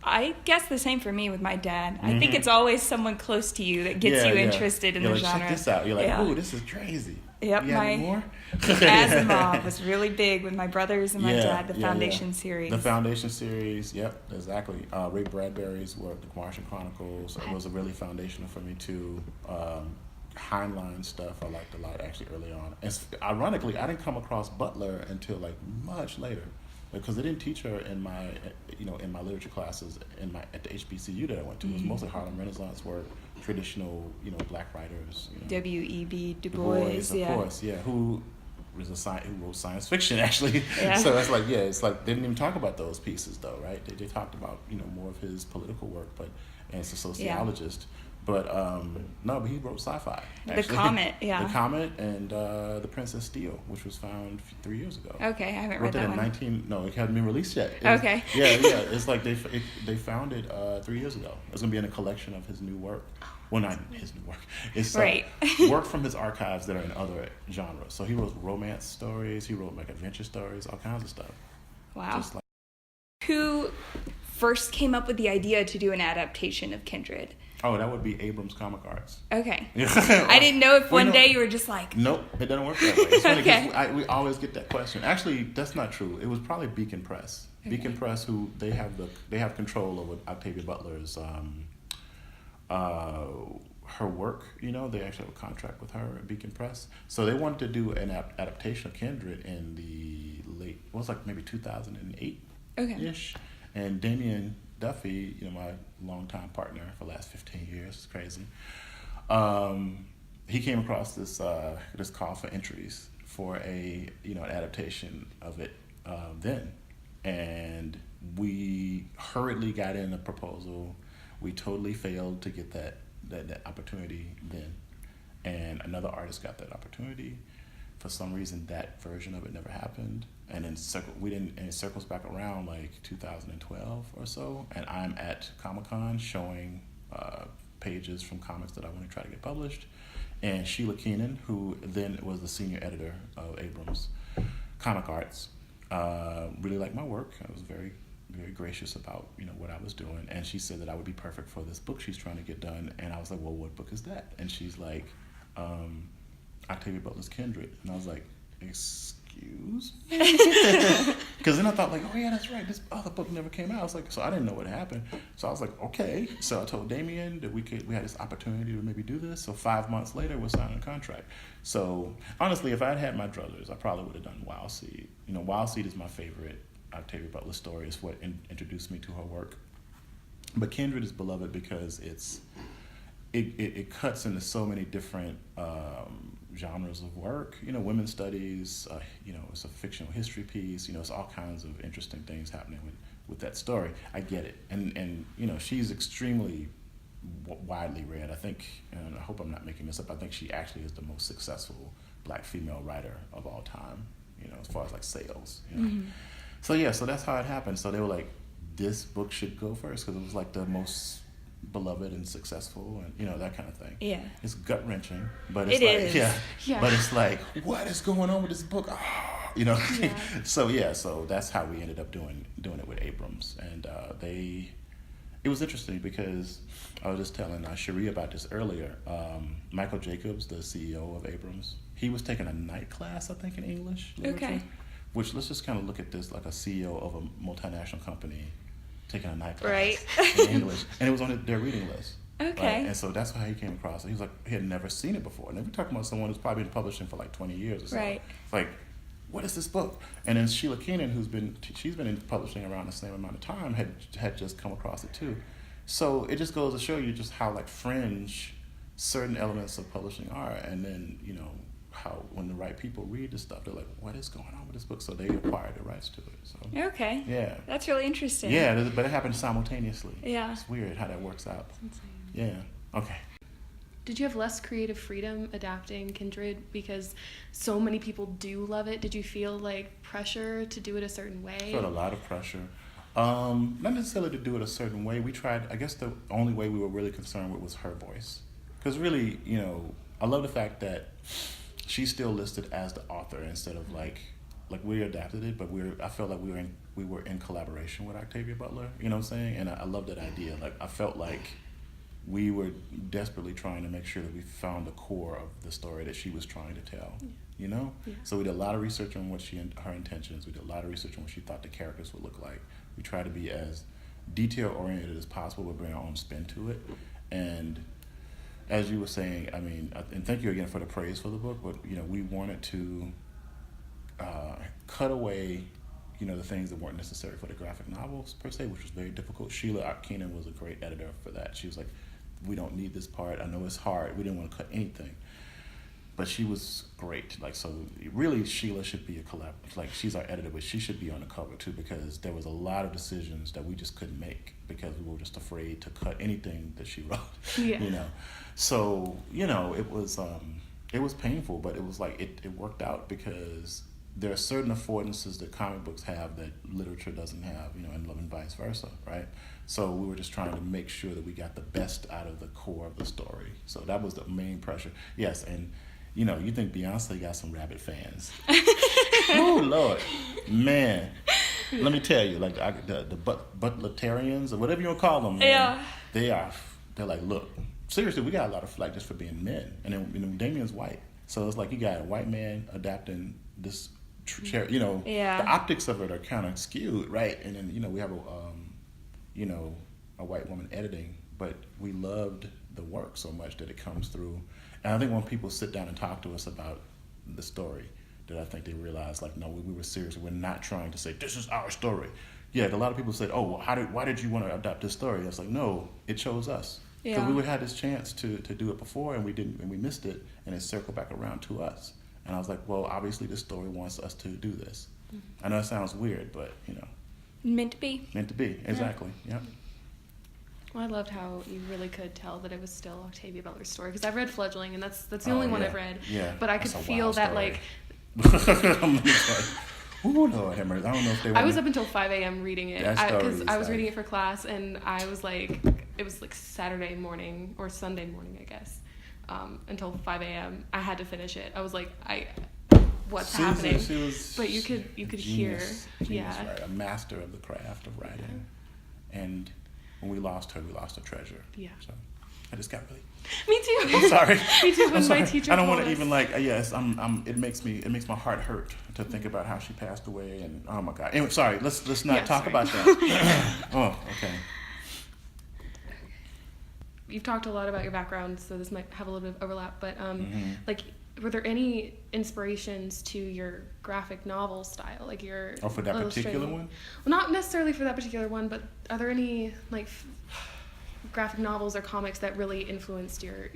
I guess the same for me with my dad. Mm-hmm. I think it's always someone close to you that gets you interested in the genre. Check this out. You're like, ooh, this is crazy. Yep, more? Asimov was really big with my brothers and my dad. The Foundation series. The Foundation series. Yep, exactly. Ray Bradbury's work, The Martian Chronicles, was really foundational for me too. Heinlein stuff I liked a lot actually early on. And ironically, I didn't come across Butler until like much later, because they didn't teach her in my literature classes at the HBCU that I went to. It was mostly Harlem Renaissance work, traditional Black writers. W.E.B. Du Bois, of course, yeah. Who who wrote science fiction actually. Yeah. So it's like they didn't even talk about those pieces though, right? They talked about more of his political work, and it's a sociologist. But no, but he wrote Sci-Fi. The Comet, yeah. The Comet and The Princess Steel, which was found 3 years ago. Okay, I haven't read Wrote that in one. No, it hadn't been released yet. Okay. Yeah. It's like they found it 3 years ago. It's gonna be in a collection of his new work. Well, not his new work. It's right. Work from his archives that are in other genres. So he wrote romance stories. He wrote like adventure stories, all kinds of stuff. Wow. Just like, who first came up with the idea to do an adaptation of Kindred? oh, that would be Abrams Comic Arts. Okay. I didn't know if one day you were just like... Nope, it doesn't work that way. It's funny okay. we always get that question. Actually, that's not true. It was probably Beacon Press. Okay. Beacon Press, who they have control over Octavia Butler's her work. They actually have a contract with her at Beacon Press. So they wanted to do an adaptation of Kindred in the late, it was like maybe 2008 ish. And Damien Duffy, my longtime partner for the last 15 years, it's crazy. He came across this call for entries for an adaptation of it then, and we hurriedly got in a proposal. We totally failed to get that opportunity then, and another artist got that opportunity. For some reason, that version of it never happened, and then it circles back around like 2012 or so, and I'm at Comic-Con showing pages from comics that I want to try to get published, and Sheila Keenan, who then was the senior editor of Abrams Comic Arts, really liked my work. I was very, very gracious about what I was doing, and she said that I would be perfect for this book she's trying to get done, and I was like, well, what book is that? And she's like, Octavia Butler's Kindred. And I was like, excuse me? Because then I thought like, oh yeah, that's right, this other book never came out. I was like, so I didn't know what happened. So I was like, okay. So I told Damien that we had this opportunity to maybe do this. So 5 months later, we're signing a contract. So honestly, if I'd had my druthers, I probably would have done Wild Seed. Wild Seed is my favorite Octavia Butler story. It's what introduced me to her work. But Kindred is beloved because it cuts into so many different genres of work. Women's studies. It's a fictional history piece. It's all kinds of interesting things happening with that story. I get it, and she's extremely widely read. I think, and I hope I'm not making this up. I think she actually is the most successful Black female writer of all time. As far as like sales. Mm-hmm. So that's how it happened. So they were like, this book should go first because it was like the most beloved and successful, and that kind of thing. Yeah, it's gut wrenching, but it's but it's like, what is going on with this book? Yeah. So that's how we ended up doing it with Abrams, and it was interesting because I was just telling Cherie about this earlier. Michael Jacobs, the CEO of Abrams, he was taking a night class, I think, in English literature. Okay. Which, let's just kind of look at this like a CEO of a multinational company taking a night class right. in English, and it was on their reading list. Okay. Right? And so that's how he came across it. He was like, he had never seen it before. And then we're talking about someone who's probably been publishing for like 20 years or so. Right. It's like, what is this book? And then Sheila Keenan, she's been in publishing around the same amount of time, had just come across it too. So it just goes to show you just how like fringe certain elements of publishing are, and then how when the right people read the stuff, they're like, what is going on with this book? So they acquired the rights to it. So okay. Yeah. That's really interesting. Yeah, but it happened simultaneously. Yeah. It's weird how that works out. That's insane. Yeah. Okay. Did you have less creative freedom adapting Kindred because so many people do love it? Did you feel like pressure to do it a certain way? I felt a lot of pressure. Not necessarily to do it a certain way. We tried, I guess the only way we were really concerned with was her voice. Because really, I love the fact that she's still listed as the author instead of like we adapted it, but I felt like we were in collaboration with Octavia Butler. You know what I'm saying? And I love that idea. Like I felt like we were desperately trying to make sure that we found the core of the story that she was trying to tell. Yeah. Yeah. So we did a lot of research on what her intentions. We did a lot of research on what she thought the characters would look like. We tried to be as detail oriented as possible, but bring our own spin to it. And as you were saying, I mean, and thank you again for the praise for the book, but we wanted to cut away, the things that weren't necessary for the graphic novels per se, which was very difficult. Sheila Keenan was a great editor for that. She was like, we don't need this part. I know it's hard. We didn't want to cut anything. but she was great. Like, so really Sheila should be a collab. Like, she's our editor, but she should be on the cover too, because there was a lot of decisions that we just couldn't make because we were just afraid to cut anything that she wrote. Yeah. You know, so it was painful, but it was like it worked out because there are certain affordances that comic books have that literature doesn't have, and vice versa, right? So we were just trying to make sure that we got the best out of the core of the story. So that was the main pressure. Yes, and you think Beyonce got some rabid fans. Oh, Lord. Man. Let me tell you, like the Butletarians or whatever you want to call them, man, Yeah. they're like, look, seriously, we got a lot of flack just for being men. And then Damien's white. So it's like you got a white man adapting this, the optics of it are kind of skewed, right? And then, we have a white woman editing, but we loved the work so much that it comes through. And I think when people sit down and talk to us about the story, that I think they realize, like, no, we were serious. We're not trying to say, this is our story. Yeah, a lot of people said, oh, well, why did you want to adapt this story? I was like, no, it chose us. Because we would have this chance to do it before, and we didn't, and we missed it, and it circled back around to us. And I was like, well, obviously this story wants us to do this. Mm-hmm. I know it sounds weird, but, Meant to be. Meant to be, exactly, yeah. Well, I loved how you really could tell that it was still Octavia Butler's story, because I've read Fledgling, and that's the only one I've read. Yeah. But I could feel that, story. like... Ooh, Lord have mercy. I don't know if they I was up until 5 a.m. reading it, because I was like... reading it for class, and I was like, it was like Saturday morning, or Sunday morning, I guess, until 5 a.m. I had to finish it. I was like, what's happening? But you could hear, right? A master of the craft of writing, and when we lost her, we lost a treasure. Yeah. So I just got really. Me too. I'm sorry. Me too. When my teacher. I don't want to even yes. It makes my heart hurt to think about how she passed away, and oh my God. Anyway, sorry. Let's not talk about that. Oh, okay. You've talked a lot about your background, so this might have a little bit of overlap, but like, were there any inspirations to your graphic novel style, like your? Oh, for that particular one? Well, not necessarily for that particular one, but are there any like graphic novels or comics that really influenced your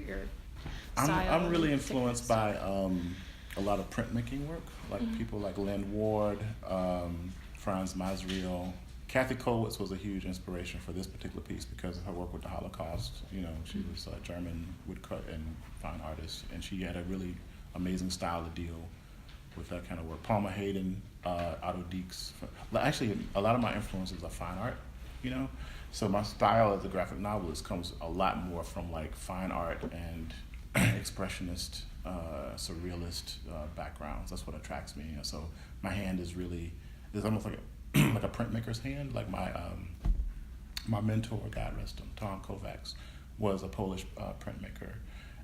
style? I'm really influenced by a lot of printmaking work, like people like Lynn Ward, Franz Masriel. Kathy Kollwitz was a huge inspiration for this particular piece because of her work with the Holocaust. She was a German woodcut and fine artist, and she had a really amazing style to deal with that kind of work. Palma Hayden, Otto Dix. Actually, a lot of my influences are fine art, So my style as a graphic novelist comes a lot more from like fine art and expressionist, surrealist backgrounds. That's what attracts me. So my hand is almost like a printmaker's hand. Like my mentor, God rest him, Tom Kovacs, was a Polish printmaker,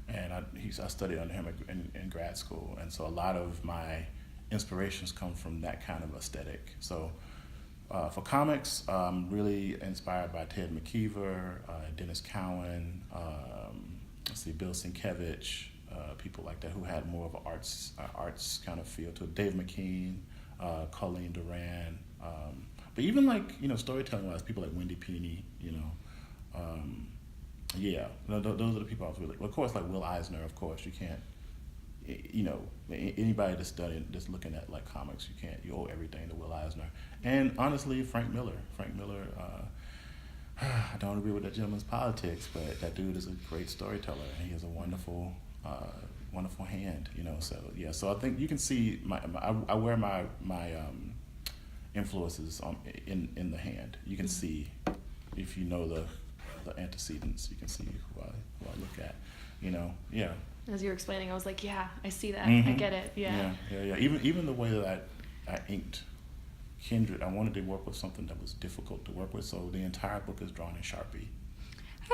and I studied under him in grad school. And so a lot of my inspirations come from that kind of aesthetic. So for comics, I'm really inspired by Ted McKeever, Dennis Cowan, Bill Sienkiewicz, people like that who had more of an arts kind of feel to it. Dave McKean, Colleen Duran, but even like storytelling wise, people like Wendy Pini, those are the people I was really. Of course, like Will Eisner. Of course, you can't. Anybody that's looking at like comics, you owe everything to Will Eisner. And honestly, Frank Miller. I don't agree with that gentleman's politics, but that dude is a great storyteller, and he has a wonderful hand. So I think you can see I wear my influences in the hand. You can see, if you know the antecedents, you can see who I look at. Yeah. As you were explaining, I was like, yeah, I see that. Mm-hmm. I get it. Yeah. Even the way that I inked Kindred, I wanted to work with something that was difficult to work with, so the entire book is drawn in Sharpie.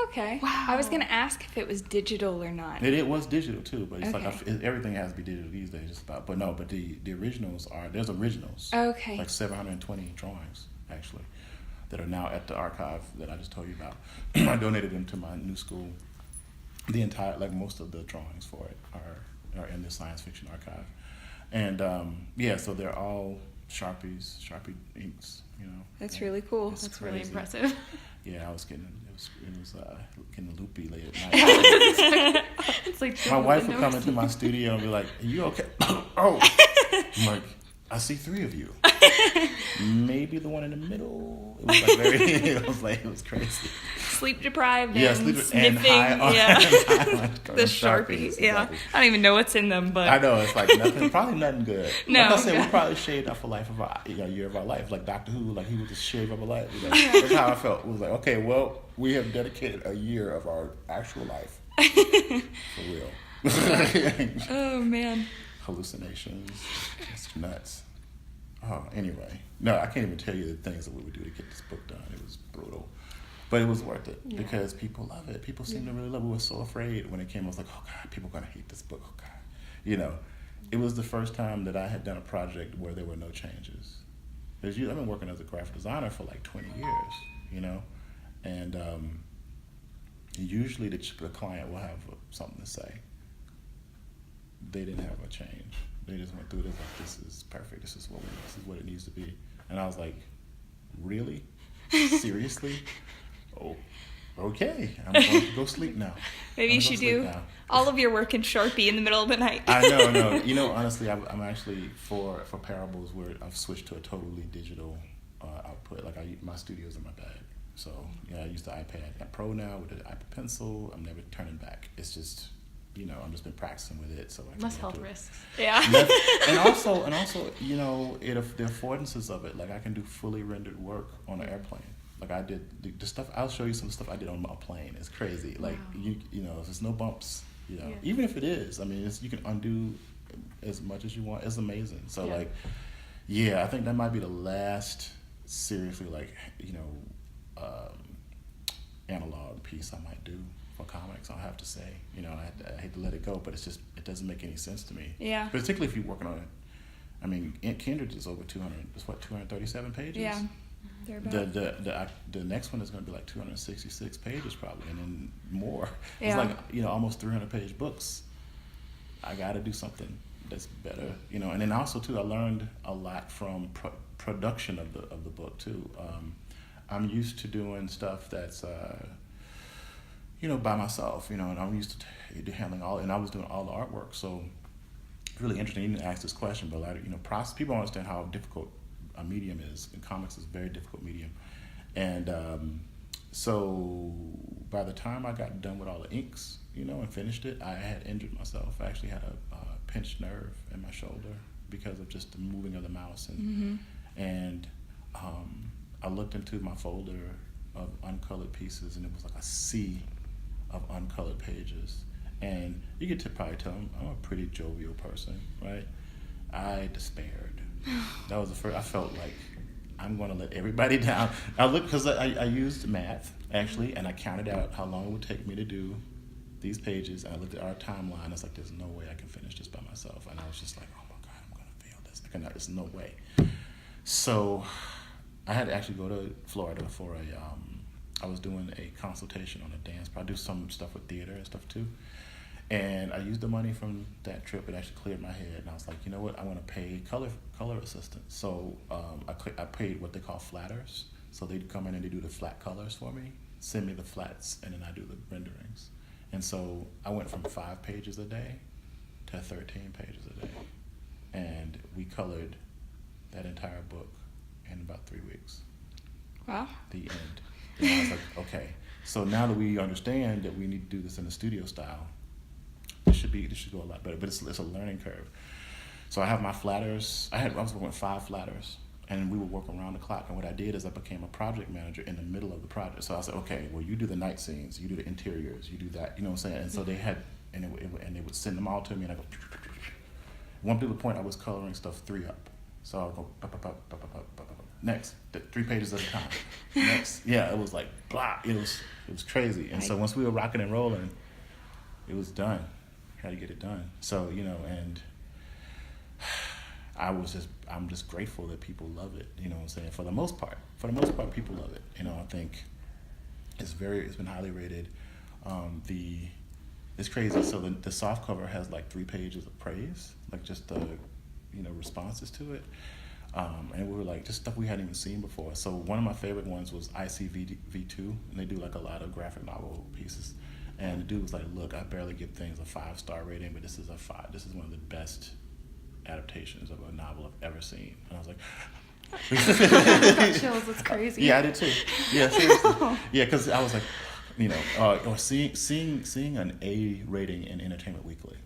Okay. Wow. I was going to ask if it was digital or not. It was digital too, but it's okay. like everything has to be digital these days, just about. But no, but the originals there's originals. Okay. Like 720 drawings actually that are now at the archive that I just told you about. I donated them to my new school. The entire, like most of the drawings for it are in the science fiction archive, and so they're all Sharpie inks. That's really cool. That's really impressive. Yeah, it was getting loopy late at night. It's like My wife would window come into my seat. studio and be like, "Are you okay?" Oh, I'm like, "I see 3 of you. Maybe the one in the middle." It was like it was crazy. Sleep deprived Yeah, and sleep sniffing. and high on, yeah. and high on The Sharpies. Yeah. exactly. I don't even know what's in them, but I know it's like nothing, probably nothing good. No. Like I said, we probably shaved off a life of our, year of our life, like Doctor Who, like he would just shave up a life. Like, that's how I felt. It was like, okay, well, we have dedicated a year of our actual life for real. oh man. Hallucinations, it's nuts. Oh, anyway, no, I can't even tell you the things that we would do to get this book done. It was brutal. But it was worth it because people love it. People seem to really love it. We were so afraid when it came. I was like, oh, God, people are going to hate this book. Oh, God. It was the first time that I had done a project where there were no changes. I've been working as a graphic designer for like 20 years, and usually the client will have something to say. They didn't have a change. They just went through this like, this is perfect. This is what it needs to be. And I was like, really? Seriously? Oh, okay. I'm going to go sleep now. Maybe you should do all of your work in Sharpie in the middle of the night. I know. Honestly, I'm actually for parables where I've switched to a totally digital output. Like my studio's in my bag. So I use the iPad Pro now with the iPad Pencil. I'm never turning back. It's just I've just been practicing with it. So I Less health risks. Yeah. and also, the affordances of it. Like I can do fully rendered work on an airplane. Like I did the stuff. I'll show you some stuff I did on a plane. It's crazy. Like there's no bumps. Even if it is, I mean, you can undo as much as you want. It's amazing. So I think that might be the last seriously analog piece I might do for comics. I'll have to say, I hate to let it go, but it doesn't make any sense to me. Yeah. Particularly if you're working on it. I mean, Kindred is over 237 pages. Yeah. The next one is going to be like 266 pages probably, and then more. Yeah. It's like almost 300-page books. I got to do something that's better, And then also too, I learned a lot from production of the book too. I'm used to doing stuff that's by myself, and I'm used to handling and I was doing all the artwork. So it's really interesting. You didn't ask this question, but people don't understand how difficult a medium is, and comics is a very difficult medium. And so by the time I got done with all the inks, and finished it, I had injured myself. I actually had a pinched nerve in my shoulder because of just the moving of the mouse. And I looked into my folder of uncolored pieces, and it was like a sea of uncolored pages. And you could probably tell I'm a pretty jovial person, right? I despaired. That was the first. I felt like I'm going to let everybody down. I looked because I used math actually, and I counted out how long it would take me to do these pages. And I looked at our timeline. I was like, "There's no way I can finish this by myself." And I was just like, "Oh my God, I'm going to fail this. There's no way." So I had to actually go to Florida for I was doing a consultation on a dance. I do some stuff with theater and stuff too. And I used the money from that trip. It actually cleared my head, and I was like, you know what? I want to pay color assistants. So I paid what they call flatters. So they'd come in and they do the flat colors for me, send me the flats, and then I do the renderings. And so I went from 5 pages a day to 13 pages a day, and we colored that entire book in about 3 weeks. Wow. The end. And I was like, okay. So now that we understand that we need to do this in the studio style, this should go a lot better. But it's a learning curve. So I have my flatters. I was working with 5 flatters, and we would work around the clock. And what I did is I became a project manager in the middle of the project. So I said, okay, well, you do the night scenes, you do the interiors, you do that. You know what I'm saying? And so they had, and they would send them all to me, and I go. One particular point, I was coloring stuff 3 up. So I would go up. Next, 3 pages at a time. Next, it was like blah. It was crazy. And so once we were rocking and rolling, it was done. Had to get it done. So and I'm just grateful that people love it. You know what I'm saying? For the most part, people love it. I think it's been highly rated. It's crazy. So the soft cover has like 3 pages of praise, like just the responses to it. And we were like, just stuff we hadn't even seen before. So one of my favorite ones was ICV2, and they do like a lot of graphic novel pieces. And the dude was like, "Look, I barely give things a 5-star rating, but this is a 5. This is one of the best adaptations of a novel I've ever seen." And I was like, Got chills. That's crazy. "Yeah, I did too. Yeah, seriously. Yeah, because I was like, you know, or seeing an A rating in Entertainment Weekly,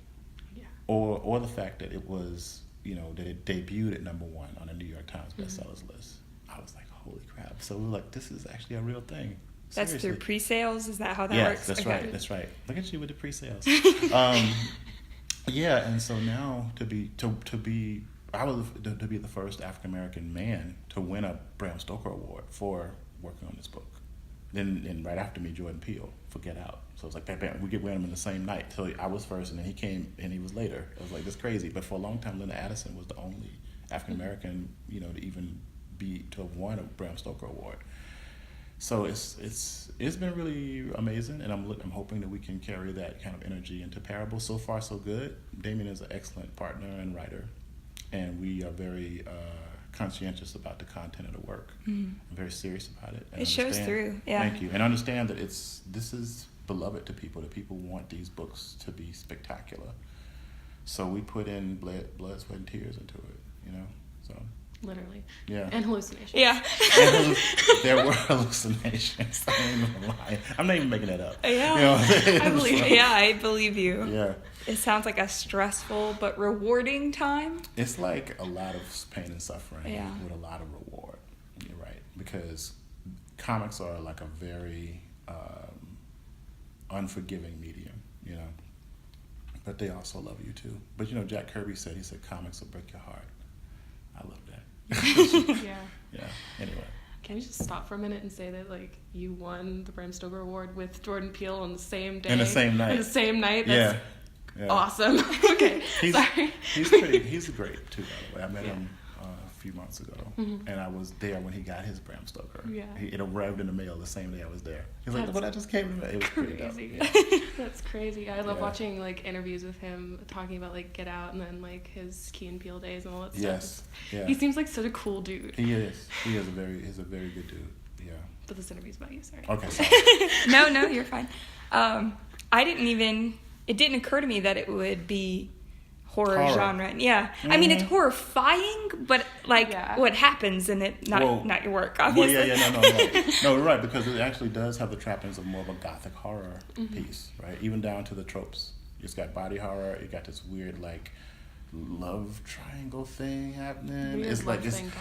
Yeah. or the fact that it was, you know, that it debuted at number 1 on the New York Times bestsellers list. I was like, holy crap! So we were like, this is actually a real thing. That's Seriously. through pre-sales? Is that how that Yes, works? that's Okay. right. That's right. Look at you with the pre-sales. Yeah, and so now to be the first African American man to win a Bram Stoker Award for working on this book. Then right after me, Jordan Peele for Get Out. So it's like bam, we get them in the same night. So I was first, and then he came, and he was later. I was like, that's crazy. But for a long time, Linda Addison was the only African American, you know, to have won a Bram Stoker Award. So it's been really amazing, and I'm hoping that we can carry that kind of energy into Parable. So far, so good. Damien is an excellent partner and writer, and we are very conscientious about the content of the work. I'm very serious about it. And It shows through, yeah. Thank you, and understand that this is beloved to people. That people want these books to be spectacular. So we put in blood, sweat, and tears into it. You know, so. Literally. Yeah. And hallucinations. Yeah. There were hallucinations. I ain't even lying. I'm not even making that up. Yeah. You know? I believe. Yeah, I believe you. Yeah. It sounds like a stressful but rewarding time. It's like a lot of pain and suffering with a lot of reward. You're right. Because comics are like a very unforgiving medium, you know. But they also love you too. But you know, Jack Kirby said, comics will break your heart. I love that. Yeah. Yeah. Anyway. Can we just stop for a minute and say that, like, you won the Bram Stoker Award with Jordan Peele on the same day? In the same night. In the same night? That's Yeah. awesome. Okay. Sorry. He's great too, by the way. I met him a few months ago, and I was there when he got his Bram Stoker. Yeah. It arrived in the mail the same day I was there. He's like, That's "Well, I just came in the mail." It was pretty dope. Crazy. Yeah. That's crazy. I love Yeah. watching, like, interviews with him talking about, like, Get Out and then, like, his Key and Peele days and all that stuff. Yes. Yeah. He seems like such a cool dude. He is. He's a very good dude. Yeah. But this interview's about you, sorry. Okay. Sorry. No, you're fine. It didn't occur to me that it would be horror genre. Yeah. I mean, it's horrifying, but like what happens in it, not your work, obviously. Well, yeah, no, you're right, because it actually does have the trappings of more of a gothic horror piece, right? Even down to the tropes. It's got body horror. You got this weird like love triangle thing happening. Weird it's like love thing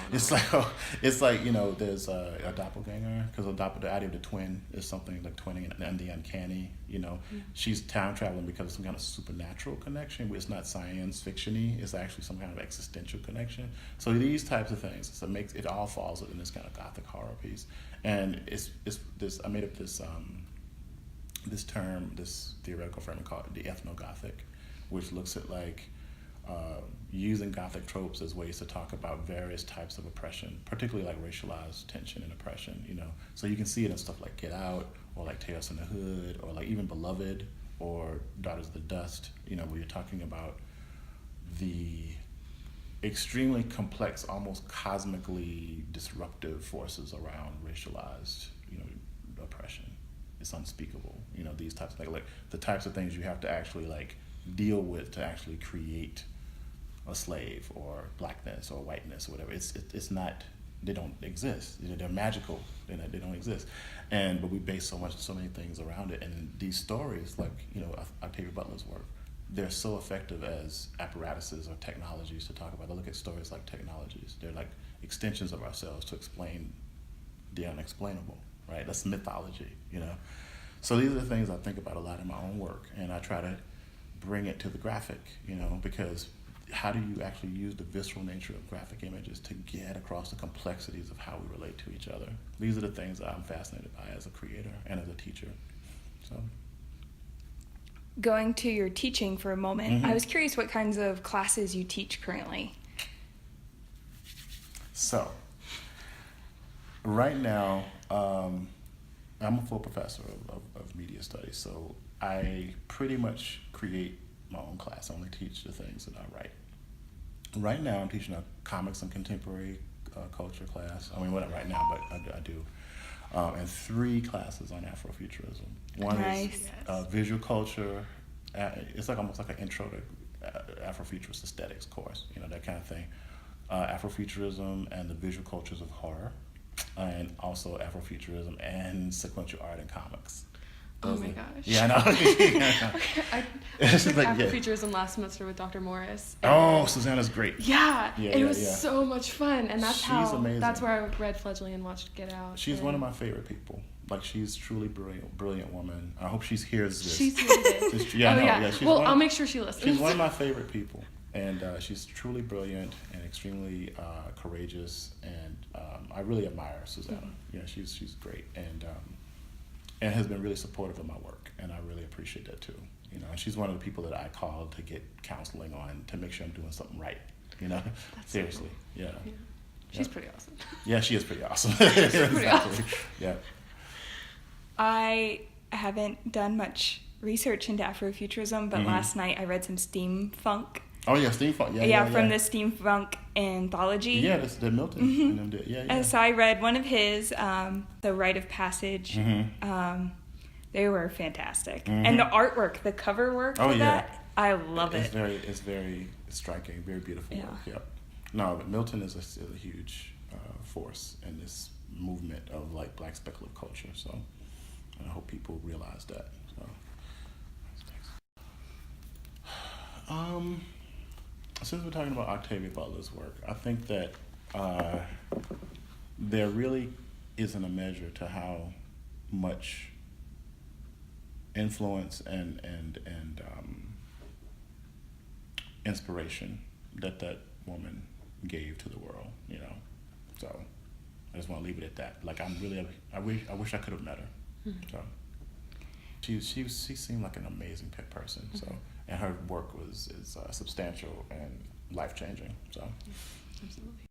it's like you know, there's a doppelganger, because the idea of the twin is something like twinning and the uncanny. You know, she's time traveling because of some kind of supernatural connection. It's not science fiction-y. It's actually some kind of existential connection. So these types of things, so it all falls within this kind of gothic horror piece. And it's this. I made up this term, this theoretical framework called the ethnogothic, which looks at like using Gothic tropes as ways to talk about various types of oppression, particularly like racialized tension and oppression, you know. So you can see it in stuff like Get Out, or like Tales in the Hood, or like even Beloved, or Daughters of the Dust, you know, where you're talking about the extremely complex, almost cosmically disruptive forces around racialized, you know, oppression. It's unspeakable, you know, these types of things, like the types of things you have to actually like deal with to actually create a slave or blackness or whiteness or whatever. It's not, they don't exist. They're magical. They don't exist. But we base so many things around it. And these stories, like, you know, Octavia Butler's work, they're so effective as apparatuses or technologies to talk about. I look at stories like technologies. They're like extensions of ourselves to explain the unexplainable, right? That's mythology, you know. So these are the things I think about a lot in my own work, and I try to bring it to the graphic, you know, because how do you actually use the visceral nature of graphic images to get across the complexities of how we relate to each other? These are the things that I'm fascinated by as a creator and as a teacher. So, going to your teaching for a moment, I was curious what kinds of classes you teach currently. So, right now, I'm a full professor of media studies, so I pretty much create my own class. I only teach the things that I write. Right now, I'm teaching a comics and contemporary culture class. I mean, well, not right now, but I do. and 3 classes on Afrofuturism. One Nice. is visual culture. It's like almost like an intro to Afrofuturist aesthetics course, that kind of thing. Afrofuturism and the visual cultures of horror, and also Afrofuturism and sequential art and comics. Oh my gosh. Yeah, I know. I took Afrofuturism last semester with Dr. Morris. Oh, Susanna's great. Yeah, it was so much fun, and that's amazing. That's where I read Fledgling and watched Get Out. She's one of my favorite people. Like, she's truly brilliant woman. I hope she hears this. She's heard it. She's I'll make sure she listens. She's one of my favorite people, and she's truly brilliant and extremely courageous, and I really admire Susanna. Yeah, she's great, and has been really supportive of my work, and I really appreciate that too. And she's one of the people that I call to get counseling on to make sure I'm doing something right. That's seriously, so cool. Yeah. She's pretty awesome. Yeah, she is pretty awesome. She's pretty awesome. Yeah. I haven't done much research into Afrofuturism, but last night I read some steampunk. Oh yeah, steampunk. From the steampunk anthology. Yeah, that's the Milton. And them did. Yeah. And so I read one of his, The Rite of Passage. They were fantastic, and the artwork, the cover work of that, I love it. It's very striking, very beautiful work. Yep. No, but Milton is a huge force in this movement of like Black speculative culture. So, and I hope people realize that. So, since we're talking about Octavia Butler's work, I think that there really isn't a measure to how much influence and inspiration that woman gave to the world, So I just want to leave it at that. Like, I wish I could have met her. So she seemed like an amazing person. So, and her work is substantial and life changing. So absolutely.